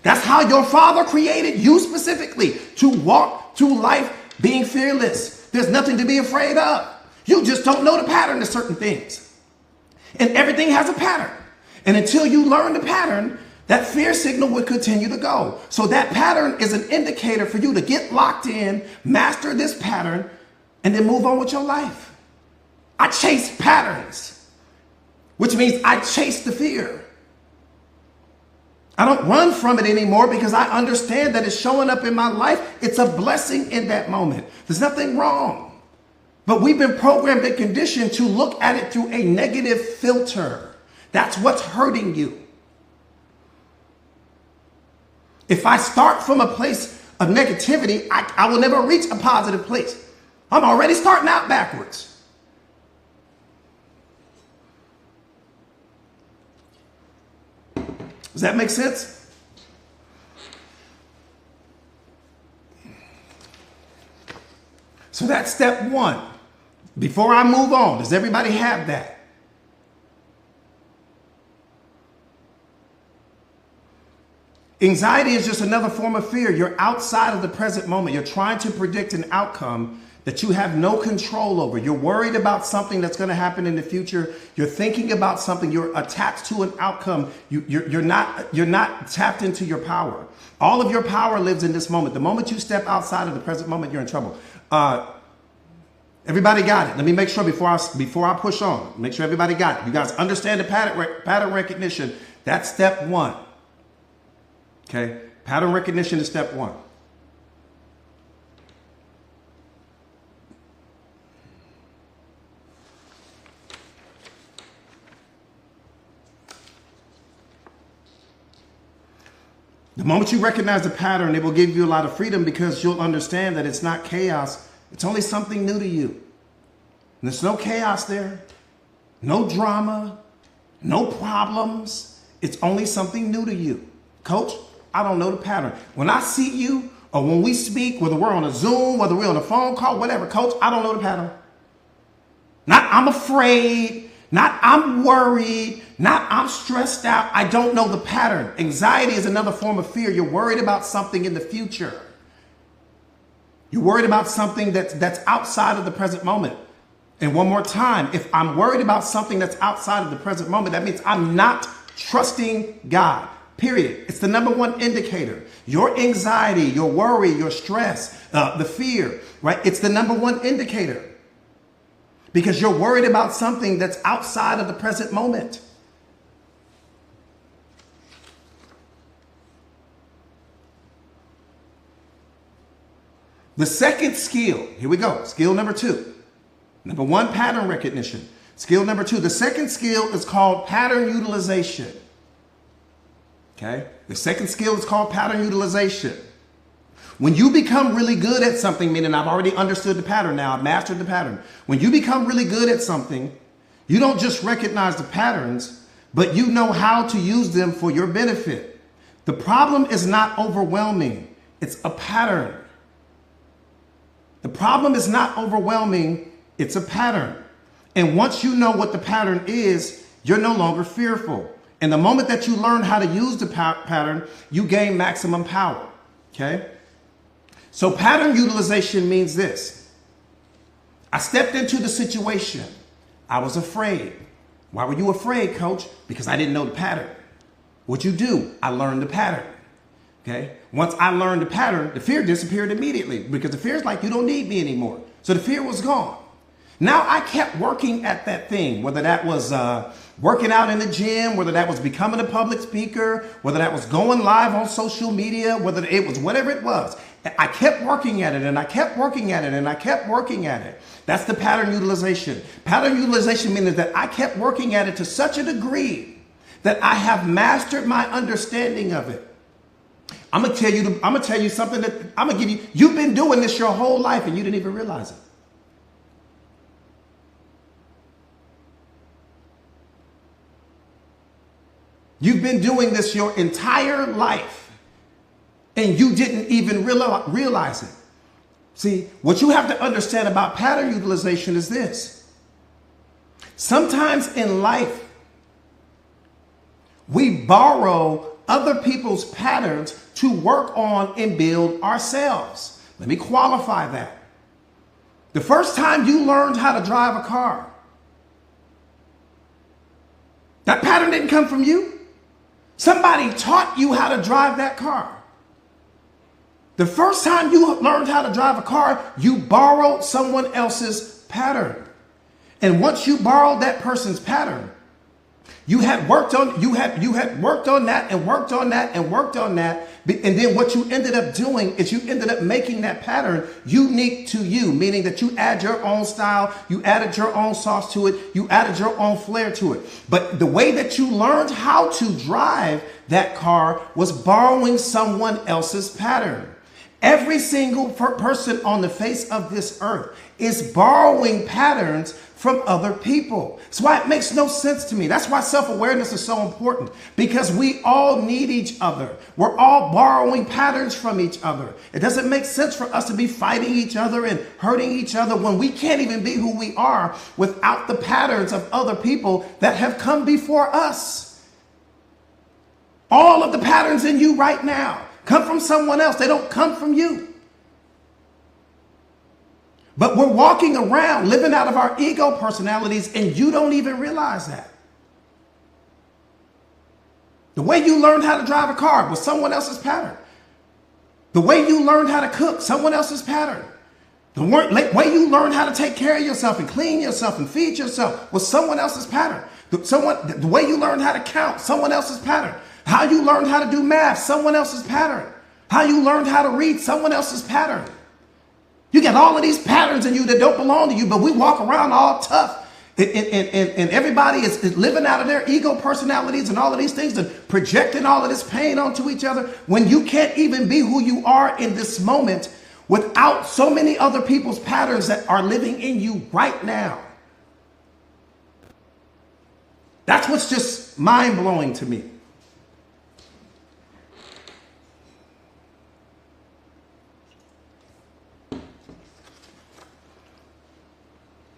That's how your father created you specifically, to walk through life being fearless. There's nothing to be afraid of. You just don't know the pattern to certain things. And everything has a pattern. And until you learn the pattern, that fear signal will continue to go. So that pattern is an indicator for you to get locked in, master this pattern, and then move on with your life. I chase patterns, which means I chase the fear. I don't run from it anymore because I understand that it's showing up in my life. It's a blessing in that moment. There's nothing wrong. But we've been programmed and conditioned to look at it through a negative filter. That's what's hurting you. If I start from a place of negativity, I will never reach a positive place. I'm already starting out backwards. Does that make sense? So that's step one. Before I move on, does everybody have that? Anxiety is just another form of fear. You're outside of the present moment. You're trying to predict an outcome that you have no control over. You're worried about something that's going to happen in the future. You're thinking about something. You're attached to an outcome. You're not tapped into your power. All of your power lives in this moment. The moment you step outside of the present moment, you're in trouble. Everybody got it? Let me make sure before I push on. Make sure everybody got it. You guys understand the pattern recognition. That's step one. Okay? Pattern recognition is step one. The moment you recognize the pattern, it will give you a lot of freedom because you'll understand that it's not chaos. It's only something new to you. And there's no chaos there, no drama, no problems. It's only something new to you. Coach, I don't know the pattern. When I see you or when we speak, whether we're on a Zoom, whether we're on a phone call, whatever, Coach, I don't know the pattern. Not I'm afraid, not I'm worried, not I'm stressed out. I don't know the pattern. Anxiety is another form of fear. You're worried about something in the future. You're worried about something that's outside of the present moment. And one more time, if I'm worried about something that's outside of the present moment, that means I'm not trusting God. Period. It's the number one indicator. Your anxiety, your worry, your stress, the fear, right? It's the number one indicator. Because you're worried about something that's outside of the present moment. The second skill, here we go, skill number two. Number one, pattern recognition. Skill number two, the second skill is called pattern utilization. Okay? The second skill is called pattern utilization. When you become really good at something, meaning I've already understood the pattern now, I've mastered the pattern. When you become really good at something, you don't just recognize the patterns, but you know how to use them for your benefit. The problem is not overwhelming. It's a pattern. The problem is not overwhelming. It's a pattern. And once you know what the pattern is, you're no longer fearful. And the moment that you learn how to use the pattern, you gain maximum power. Okay? So pattern utilization means this. I stepped into the situation. I was afraid. Why were you afraid, Coach? Because I didn't know the pattern. What'd you do? I learned the pattern. Okay? Once I learned the pattern, the fear disappeared immediately because the fear is like, you don't need me anymore. So the fear was gone. Now I kept working at that thing, whether that was working out in the gym, whether that was becoming a public speaker, whether that was going live on social media, whether it was whatever it was. I kept working at it and I kept working at it and I kept working at it. That's the pattern utilization. Pattern utilization means that I kept working at it to such a degree that I have mastered my understanding of it. I'm gonna tell you something that I'm gonna give you. You've been doing this your whole life and you didn't even realize it. You've been doing this your entire life and you didn't even realize it. See, what you have to understand about pattern utilization is this. Sometimes in life, we borrow other people's patterns to work on and build ourselves. Let me qualify that. The first time you learned how to drive a car, That pattern didn't come from you. Somebody taught you how to drive that car. The first time you learned how to drive a car, you borrowed someone else's pattern. And once you borrowed that person's pattern, you had worked on that and worked on that and worked on that. And then what you ended up doing is you ended up making that pattern unique to you, meaning that you add your own style, you added your own sauce to it, you added your own flair to it. But the way that you learned how to drive that car was borrowing someone else's pattern. Every single person on the face of this earth is borrowing patterns from other people. That's why it makes no sense to me. That's why self-awareness is so important, because we all need each other. We're all borrowing patterns from each other. It doesn't make sense for us to be fighting each other and hurting each other when we can't even be who we are without the patterns of other people that have come before us. All of the patterns in you right now come from someone else. They don't come from you. But we're walking around living out of our ego personalities, and you don't even realize that. The way you learned how to drive a car was someone else's pattern. The way you learned how to cook, someone else's pattern. The way you learned how to take care of yourself and clean yourself and feed yourself was someone else's pattern. The way you learned how to count, someone else's pattern. How you learned how to do math, someone else's pattern. How you learned how to read, someone else's pattern. You got all of these patterns in you that don't belong to you, but we walk around all tough. And everybody is living out of their ego personalities and all of these things and projecting all of this pain onto each other when you can't even be who you are in this moment without so many other people's patterns that are living in you right now. That's what's just mind-blowing to me.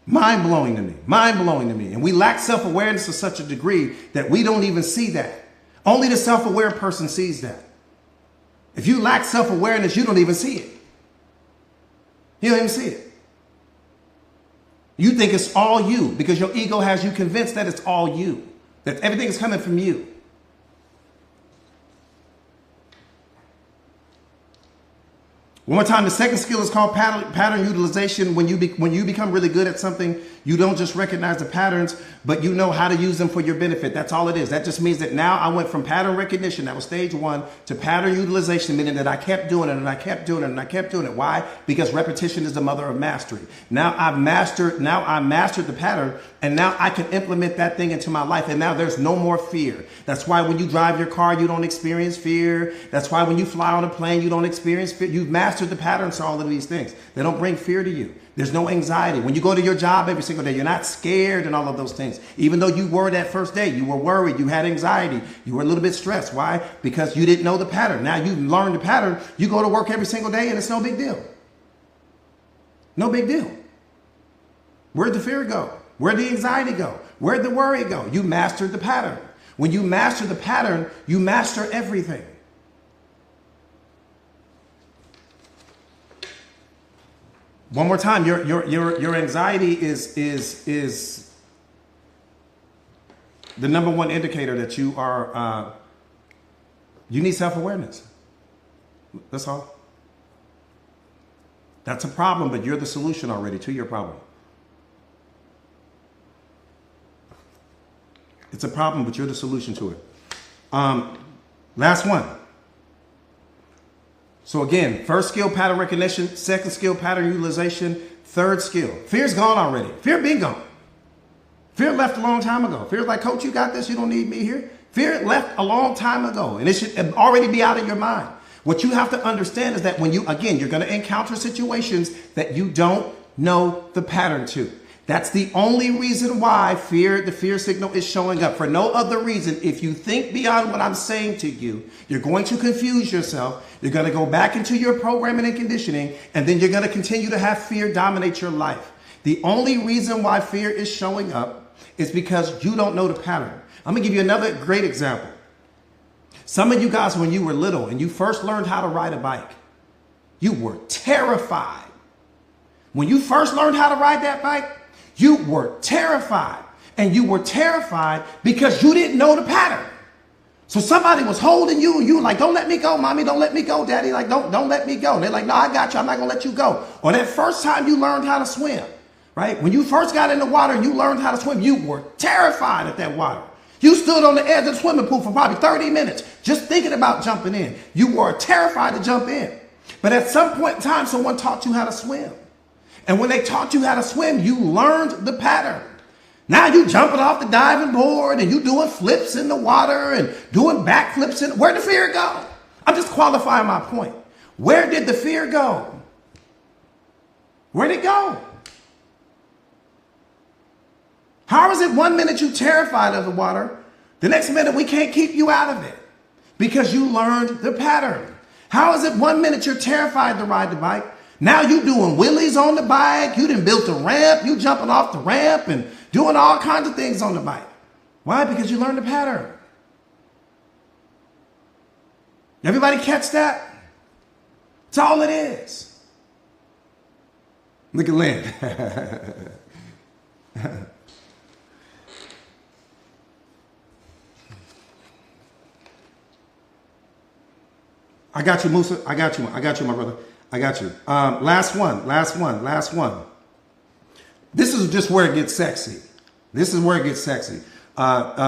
Mind-blowing to me. Mind-blowing to me. And we lack self-awareness to such a degree that we don't even see that. Only the self-aware person sees that. If you lack self-awareness, you don't even see it. You don't even see it. You think it's all you because your ego has you convinced that it's all you, that everything is coming from you. One more time, the second skill is called pattern utilization. When you become really good at something, you don't just recognize the patterns, but you know how to use them for your benefit. That's all it is. That just means that now I went from pattern recognition, that was stage one, to pattern utilization, meaning that I kept doing it and I kept doing it and I kept doing it. Why? Because repetition is the mother of mastery. Now I mastered the pattern, and now I can implement that thing into my life, and now there's no more fear. That's why when you drive your car, you don't experience fear. That's why when you fly on a plane, you don't experience fear. You've mastered the patterns to all of these things. They don't bring fear to you. There's no anxiety. When you go to your job every single day, you're not scared and all of those things. Even though you were that first day, you were worried, you had anxiety, you were a little bit stressed. Why? Because you didn't know the pattern. Now you've learned the pattern. You go to work every single day and it's no big deal. No big deal. Where'd the fear go? Where'd the anxiety go? Where'd the worry go? You mastered the pattern. When you master the pattern, you master everything. One more time, your anxiety is the number one indicator that you are, you need self-awareness. That's all. That's a problem, but you're the solution already to your problem. It's a problem, but you're the solution to it. Last one. So again, first skill, pattern recognition. Second skill, pattern utilization. Third skill, fear's gone already. Fear been gone. Fear left a long time ago. Fear's like, coach, you got this. You don't need me here. Fear left a long time ago, and it should already be out of your mind. What you have to understand is that when you're going to encounter situations that you don't know the pattern to. That's the only reason why the fear signal is showing up. For no other reason. If you think beyond what I'm saying to you, you're going to confuse yourself. You're going to go back into your programming and conditioning, and then you're going to continue to have fear dominate your life. The only reason why fear is showing up is because you don't know the pattern. I'm going to give you another great example. Some of you guys, when you were little and you first learned how to ride a bike, you were terrified. When you first learned how to ride that bike, you were terrified. And you were terrified because you didn't know the pattern. So somebody was holding you and you were like, don't let me go, mommy, don't let me go, daddy. Like, don't let me go. And they're like, no, I got you. I'm not going to let you go. Or that first time you learned how to swim, right? When you first got in the water and you learned how to swim, you were terrified at that water. You stood on the edge of the swimming pool for probably 30 minutes just thinking about jumping in. You were terrified to jump in. But at some point in time, someone taught you how to swim. And when they taught you how to swim, you learned the pattern. Now you jumping off the diving board and you doing flips in the water and doing backflips. Where'd the fear go? I'm just qualifying my point. Where did the fear go? Where'd it go? How is it 1 minute you're terrified of the water, the next minute we can't keep you out of it because you learned the pattern? How is it 1 minute you're terrified to ride the bike? Now you doing wheelies on the bike, you done built a ramp, you jumping off the ramp and doing all kinds of things on the bike. Why? Because you learned the pattern. Everybody catch that? That's all it is. Look at Lynn. I got you, Musa. I got you, my brother. I got you. Last one. This is just where it gets sexy.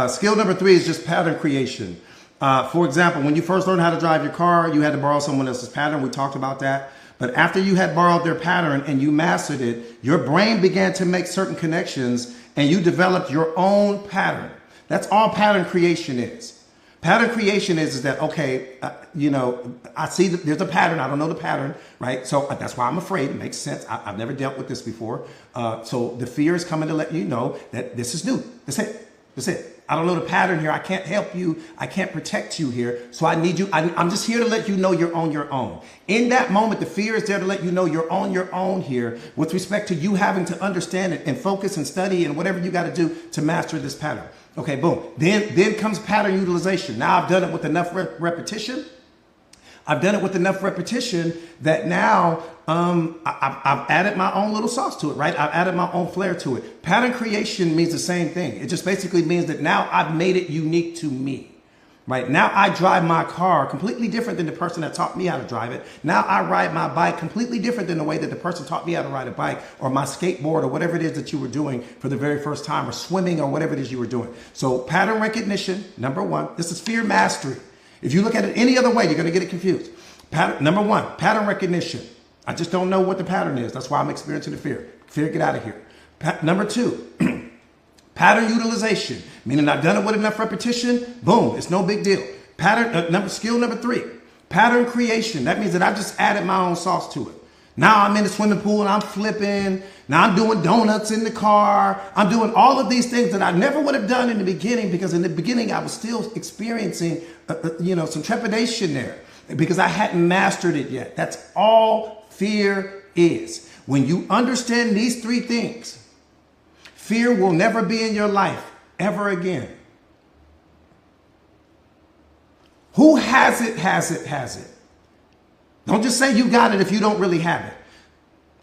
Skill number 3 is just pattern creation. For example, when you first learned how to drive your car, you had to borrow someone else's pattern. We talked about that. But after you had borrowed their pattern and you mastered it, your brain began to make certain connections and you developed your own pattern. That's all pattern creation is. Pattern creation is that, okay, I see that there's a pattern. I don't know the pattern, right? So that's why I'm afraid. It makes sense. I've never dealt with this before. So the fear is coming to let you know that this is new. That's it. I don't know the pattern here. I can't help you. I can't protect you here. So I need you. I'm just here to let you know you're on your own. In that moment, the fear is there to let you know you're on your own here with respect to you having to understand it and focus and study and whatever you got to do to master this pattern. Okay, boom. Then comes pattern utilization. Now I've done it with enough repetition. I've done it with enough repetition that now I've added my own little sauce to it, right? I've added my own flair to it. Pattern creation means the same thing. It just basically means that now I've made it unique to me, right? Now I drive my car completely different than the person that taught me how to drive it. Now I ride my bike completely different than the way that the person taught me how to ride a bike, or my skateboard, or whatever it is that you were doing for the very first time, or swimming, or whatever it is you were doing. So pattern recognition, number 1. This is fear mastery. If you look at it any other way, you're going to get it confused. Number 1, pattern recognition. I just don't know what the pattern is. That's why I'm experiencing the fear. Fear, get out of here. Number 2, pattern utilization, meaning I've done it with enough repetition. Boom, it's no big deal. Skill number 3, pattern creation. That means that I've just added my own sauce to it. Now I'm in the swimming pool and I'm flipping. Now I'm doing donuts in the car. I'm doing all of these things that I never would have done in the beginning, because in the beginning I was still experiencing, some trepidation there because I hadn't mastered it yet. That's all fear is. When you understand these 3 things, fear will never be in your life ever again. Who has it, has it, has it. Don't just say you got it if you don't really have it.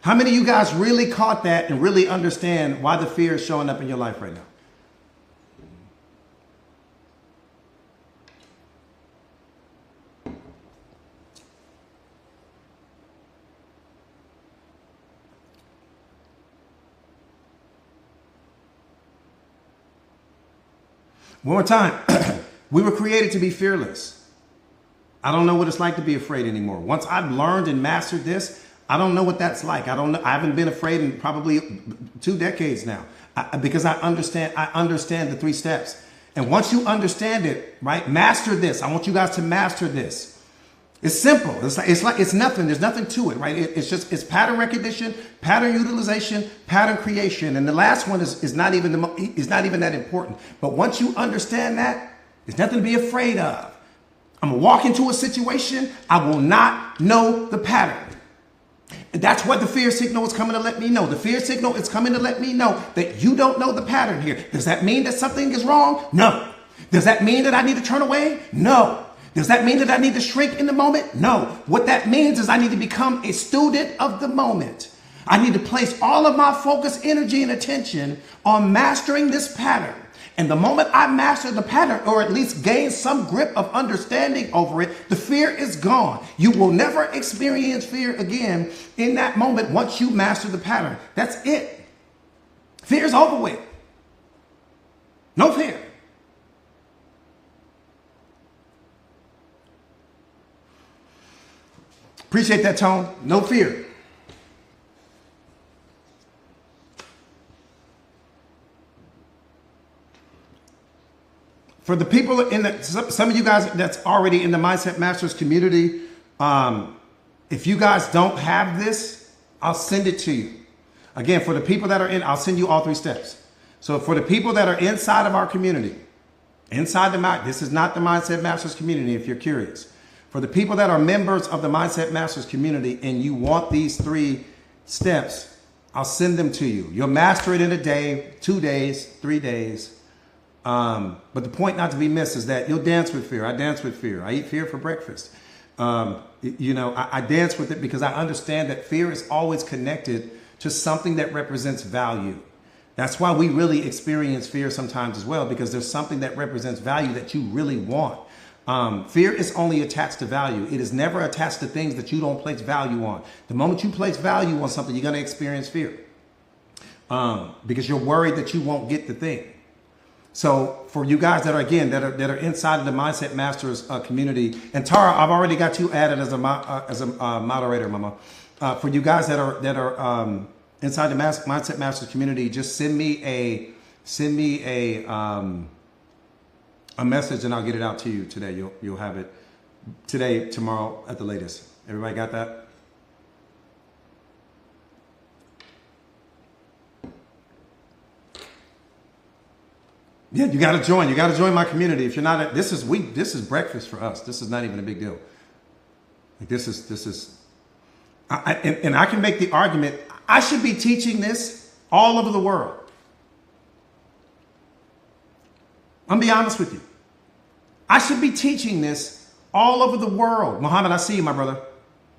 How many of you guys really caught that and really understand why the fear is showing up in your life right now? One more time. We were created to be fearless. I don't know what it's like to be afraid anymore. Once I've learned and mastered this, I don't know what that's like. I don't know. I haven't been afraid in probably 2 decades now, because I understand the 3 steps. And once you understand it, right, master this. I want you guys to master this. It's simple. It's nothing. There's nothing to it, right? It's pattern recognition, pattern utilization, pattern creation. And the last one is not even that important. But once you understand that, there's nothing to be afraid of. I'm going to walk into a situation. I will not know the pattern. And that's what the fear signal is coming to let me know. The fear signal is coming to let me know that you don't know the pattern here. Does that mean that something is wrong? No. Does that mean that I need to turn away? No. Does that mean that I need to shrink in the moment? No. What that means is I need to become a student of the moment. I need to place all of my focus, energy, and attention on mastering this pattern. And the moment I master the pattern, or at least gain some grip of understanding over it, the fear is gone. You will never experience fear again in that moment once you master the pattern. That's it. Fear is over with. No fear. Appreciate that, Tone. No fear. For the people in the, some of you guys that's already in the Mindset Masters community, if you guys don't have this, I'll send it to you. Again, for the people that are in, I'll send you all 3 steps. So for the people that are inside of our community, this is not the Mindset Masters community if you're curious. For the people that are members of the Mindset Masters community and you want these 3 steps, I'll send them to you. You'll master it in a day, 2 days, 3 days. But the point not to be missed is that you'll dance with fear. I dance with fear. I eat fear for breakfast. I dance with it because I understand that fear is always connected to something that represents value. That's why we really experience fear sometimes as well, because there's something that represents value that you really want. Fear is only attached to value. It is never attached to things that you don't place value on. The moment you place value on something, you're going to experience fear because you're worried that you won't get the thing. So for you guys that are, again, that are inside of the Mindset Masters community, and Tara, I've already got you added as a moderator, Mama. For you guys that are inside the Mindset Masters community, just send me a message and I'll get it out to you today. You'll have it today, tomorrow at the latest. Everybody got that? Yeah, you got to join. You got to join my community. If you're not, this is breakfast for us. This is not even a big deal. Like and I can make the argument, I should be teaching this all over the world. I'm gonna be honest with you. I should be teaching this all over the world. Muhammad, I see you, my brother.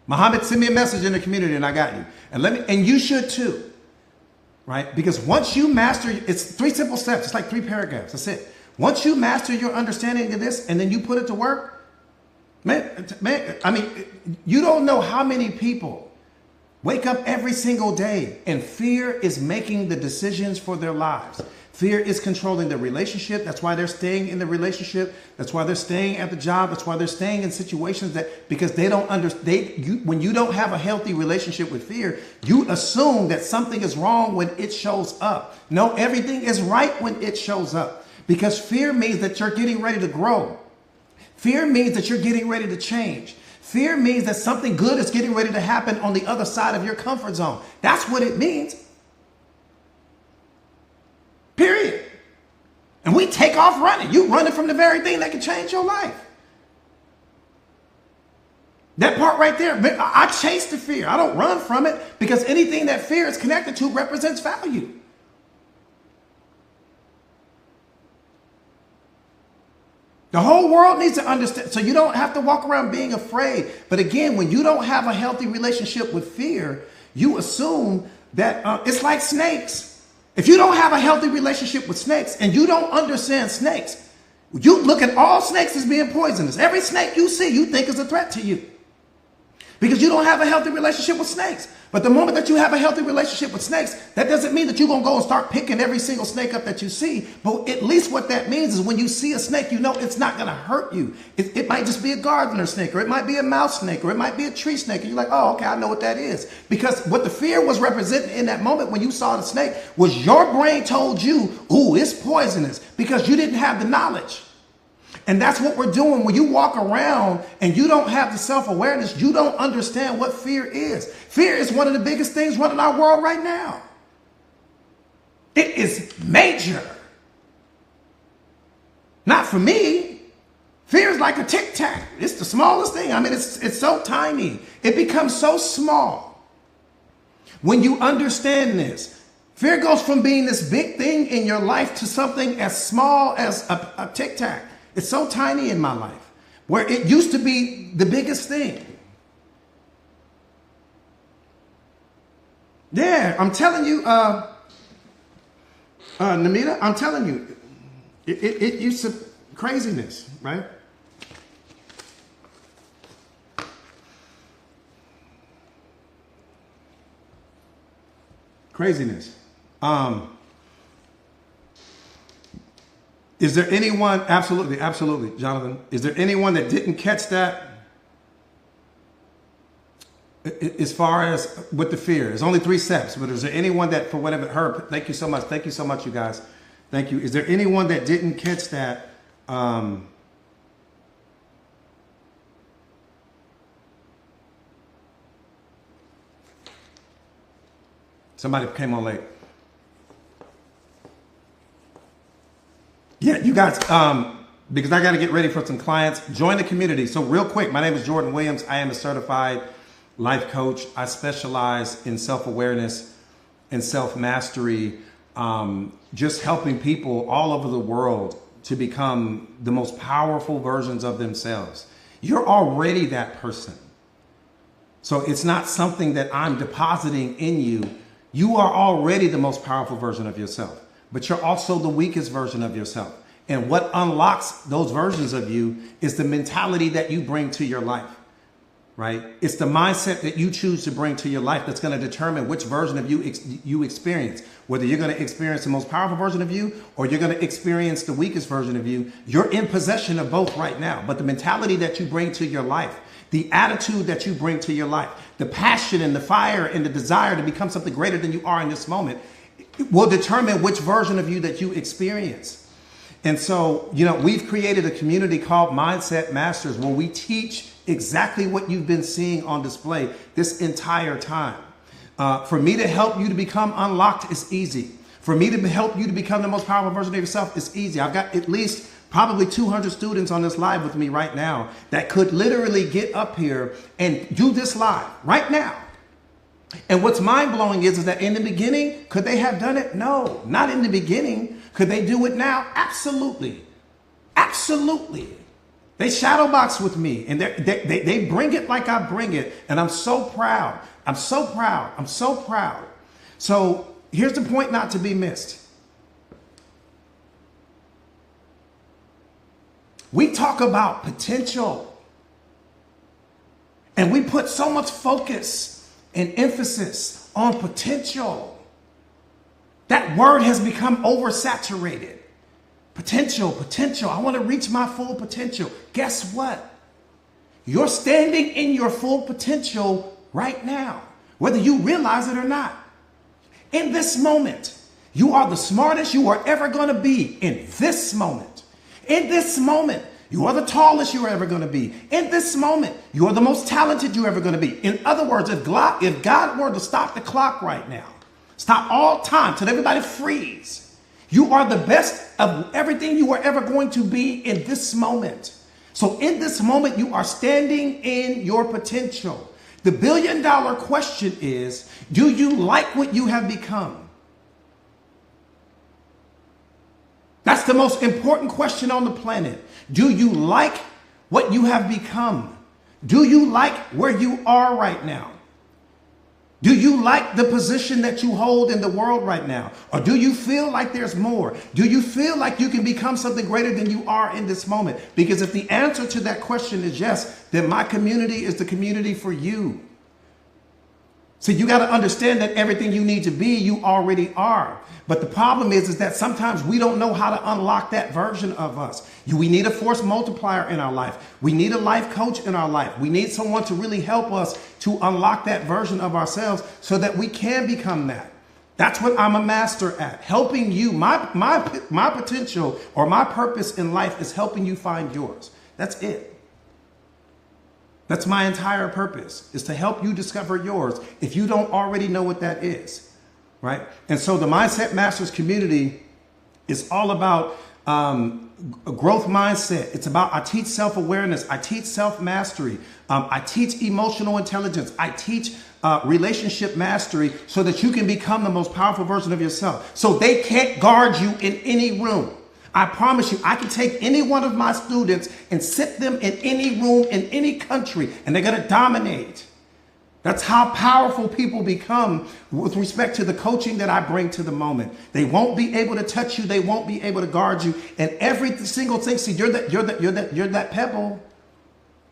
Muhammad, send me a message in the community and I got you. And you should too. Right? Because once you master, it's 3 simple steps. It's like 3 paragraphs. That's it. Once you master your understanding of this and then you put it to work, man, I mean, you don't know how many people wake up every single day and fear is making the decisions for their lives. Fear is controlling the relationship. That's why they're staying in the relationship. That's why they're staying at the job. That's why they're staying in situations because they don't understand. When you don't have a healthy relationship with fear, you assume that something is wrong when it shows up. No, everything is right when it shows up, because fear means that you're getting ready to grow. Fear means that you're getting ready to change. Fear means that something good is getting ready to happen on the other side of your comfort zone. That's what it means. Period. And we take off running. You running from the very thing that can change your life. That part right there, I chase the fear. I don't run from it, because anything that fear is connected to represents value. The whole world needs to understand. So you don't have to walk around being afraid. But again, when you don't have a healthy relationship with fear, you assume that it's like snakes. If you don't have a healthy relationship with snakes and you don't understand snakes, you look at all snakes as being poisonous. Every snake you see, you think is a threat to you, because you don't have a healthy relationship with snakes. But the moment that you have a healthy relationship with snakes, that doesn't mean that you're going to go and start picking every single snake up that you see. But at least what that means is when you see a snake, you know it's not going to hurt you. It might just be a gardener snake, or it might be a mouse snake, or it might be a tree snake. And you're like, oh, okay, I know what that is. Because what the fear was representing in that moment when you saw the snake was your brain told you, ooh, it's poisonous, because you didn't have the knowledge. And that's what we're doing when you walk around and you don't have the self-awareness. You don't understand what fear is. Fear is one of the biggest things running our world right now. It is major. Not for me. Fear is like a tic-tac. It's the smallest thing. I mean, it's so tiny. It becomes so small. When you understand this, fear goes from being this big thing in your life to something as small as a tic-tac. It's so tiny in my life, where it used to be the biggest thing. Yeah, I'm telling you, Namita, I'm telling you, it used to craziness, right? Craziness. Is there anyone, absolutely, absolutely, Jonathan, is there anyone that didn't catch that? As far as with the fear, it's only 3 steps, but is there anyone that for whatever, Herb, thank you so much, you guys. Thank you. Is there anyone that didn't catch that? Somebody came on late. Yeah, you guys, because I got to get ready for some clients, join the community. So real quick, my name is Jordan Williams. I am a certified life coach. I specialize in self-awareness and self-mastery, just helping people all over the world to become the most powerful versions of themselves. You're already that person. So it's not something that I'm depositing in you. You are already the most powerful version of yourself, but you're also the weakest version of yourself. And what unlocks those versions of you is the mentality that you bring to your life. Right? It's the mindset that you choose to bring to your life that's going to determine which version of you you experience. Whether you're going to experience the most powerful version of you or you're going to experience the weakest version of you, you're in possession of both right now. But the mentality that you bring to your life, the attitude that you bring to your life, the passion and the fire and the desire to become something greater than you are in this moment will determine which version of you that you experience. And so, we've created a community called Mindset Masters where we teach exactly what you've been seeing on display this entire time. For me to help you to become unlocked is easy. For me to help you to become the most powerful version of yourself is easy. I've got at least probably 200 students on this live with me right now that could literally get up here and do this live right now. And what's mind-blowing is that in the beginning, could they have done it? No, not in the beginning. Could they do it now? Absolutely. Absolutely. They shadow box with me and they bring it like I bring it. And I'm so proud. I'm so proud. I'm so proud. So here's the point not to be missed. We talk about potential and we put so much focus and emphasis on potential. That word has become oversaturated. Potential, potential. I want to reach my full potential. Guess what? You're standing in your full potential right now, whether you realize it or not. In this moment, you are the smartest you are ever going to be in this moment. In this moment, you are the tallest you're ever going to be. In this moment, you are the most talented you're ever going to be. In other words, if God were to stop the clock right now, stop all time, till everybody freeze, you are the best of everything you are ever going to be in this moment. So in this moment, you are standing in your potential. The $1 billion question is, do you like what you have become? That's the most important question on the planet. Do you like what you have become? Do you like where you are right now? Do you like the position that you hold in the world right now? Or do you feel like there's more? Do you feel like you can become something greater than you are in this moment? Because if the answer to that question is yes, then my community is the community for you. So you got to understand that everything you need to be, you already are. But the problem is that sometimes we don't know how to unlock that version of us. We need a force multiplier in our life. We need a life coach in our life. We need someone to really help us to unlock that version of ourselves so that we can become that. That's what I'm a master at, helping you. My potential or my purpose in life is helping you find yours. That's it. That's my entire purpose, is to help you discover yours if you don't already know what that is, right? And so the Mindset Masters community is all about a growth mindset. It's about, I teach self-awareness. I teach self-mastery. I teach emotional intelligence. I teach relationship mastery so that you can become the most powerful version of yourself. So they can't guard you in any room. I promise you, I can take any one of my students and sit them in any room in any country, and they're going to dominate. That's how powerful people become with respect to the coaching that I bring to the moment. They won't be able to touch you. They won't be able to guard you. And every single thing, see, you're that pebble.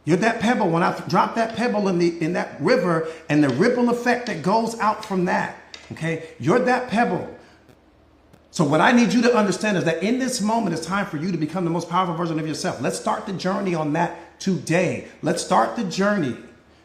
You're that pebble. When I drop that pebble in that river and the ripple effect that goes out from that, okay, you're that pebble. So what I need you to understand is that in this moment, it's time for you to become the most powerful version of yourself. Let's start the journey on that today. Let's start the journey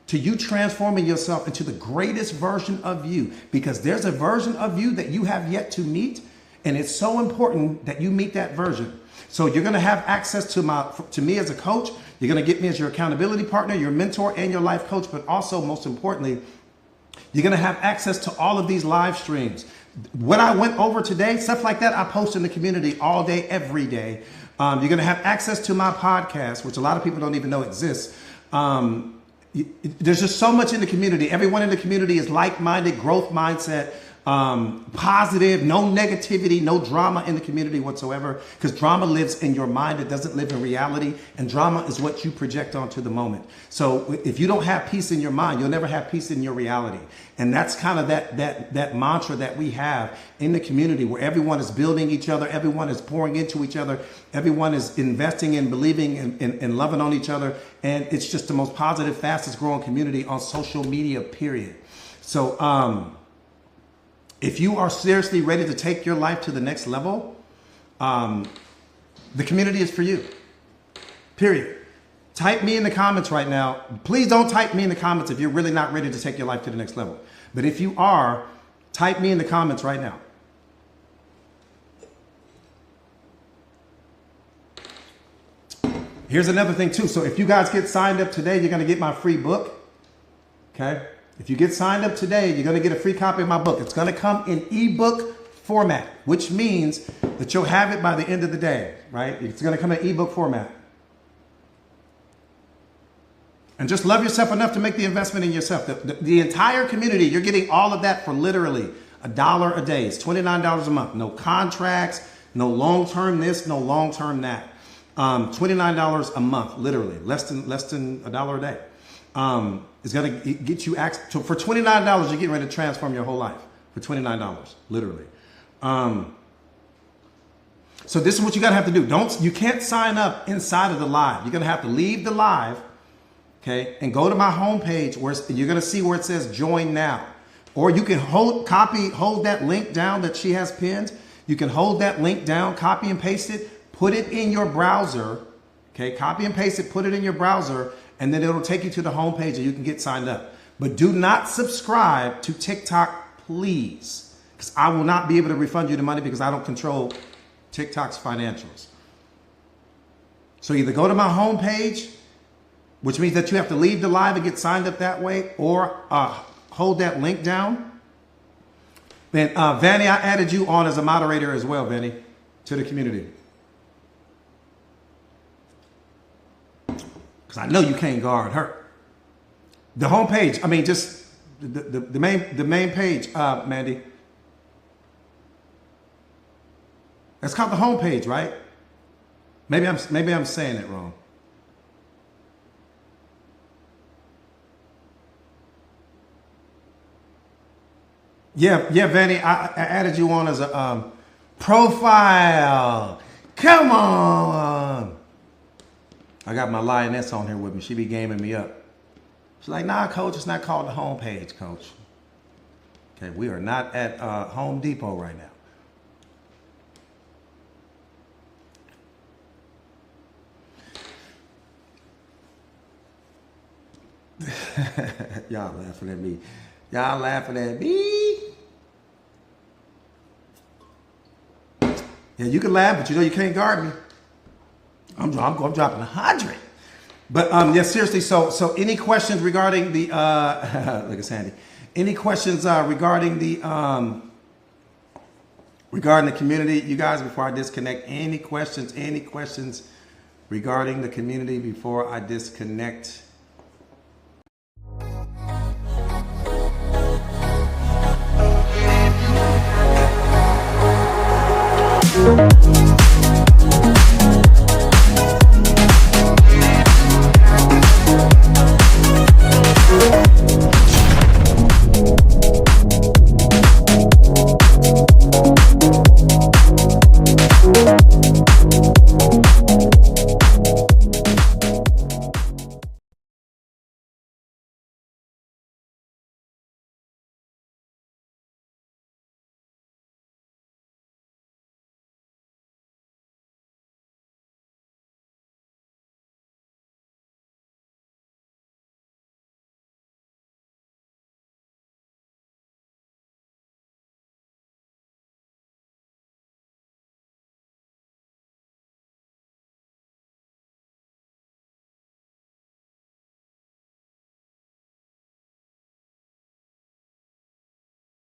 to you transforming yourself into the greatest version of you, because there's a version of you that you have yet to meet. And it's so important that you meet that version. So you're going to have access to me as a coach. You're going to get me as your accountability partner, your mentor, and your life coach. But also, most importantly, you're going to have access to all of these live streams. What I went over today, stuff like that, I post in the community all day, every day. You're going to have access to my podcast, which a lot of people don't even know exists. There's just so much in the community. Everyone in the community is like-minded, growth mindset, positive, no negativity, no drama in the community whatsoever, because drama lives in your mind. It doesn't live in reality, and drama is what you project onto the moment. So if you don't have peace in your mind, you'll never have peace in your reality. And that's kind of that mantra that we have in the community, where everyone is building each other, everyone is pouring into each other, everyone is investing in, believing and loving on each other. And it's just the most positive, fastest growing community on social media, period. So, if you are seriously ready to take your life to the next level, the community is for you, period. Type me in the comments right now. Please don't type me in the comments if you're really not ready to take your life to the next level. But if you are, type me in the comments right now. Here's another thing too. So if you guys get signed up today, you're going to get my free book. Okay. If you get signed up today, you're going to get a free copy of my book. It's going to come in ebook format, which means that you'll have it by the end of the day, right? It's going to come in ebook format. And just love yourself enough to make the investment in yourself. The entire community, you're getting all of that for literally $1 a day. It's $29 a month. No contracts, no long-term this, no long-term that. $29 a month, literally, less than $1 a day. Is going to get you access. So for $29, you're getting ready to transform your whole life. For $29, literally. So this is what you got to have to do. You can't sign up inside of the live. You're going to have to leave the live, okay, and go to my homepage where you're going to see where it says join now. Or you can hold that link down that she has pinned. You can hold that link down, copy and paste it, put it in your browser. Okay, copy and paste it, put it in your browser, and then it'll take you to the homepage and you can get signed up. But do not subscribe to TikTok, please, because I will not be able to refund you the money because I don't control TikTok's financials. So either go to my homepage, which means that you have to leave the live and get signed up that way, or hold that link down. Then Vanny, I added you on as a moderator as well, Vanny, to the community. Because I know you can't guard her. The homepage, I mean, just the main page, Mandy. It's called the homepage, right? Maybe I'm saying it wrong. Yeah, Vanny, I added you on as a profile. Come on. I got my lioness on here with me. She be gaming me up. She's like, nah, coach, it's not called the homepage, coach. Okay, we are not at Home Depot right now. Y'all laughing at me. Y'all laughing at me. Yeah, you can laugh, but you know you can't guard me. I'm dropping 100. But yeah, seriously. So any questions regarding the look at Sandy? Any questions regarding the community, you guys? Before I disconnect, any questions? Any questions regarding the community before I disconnect?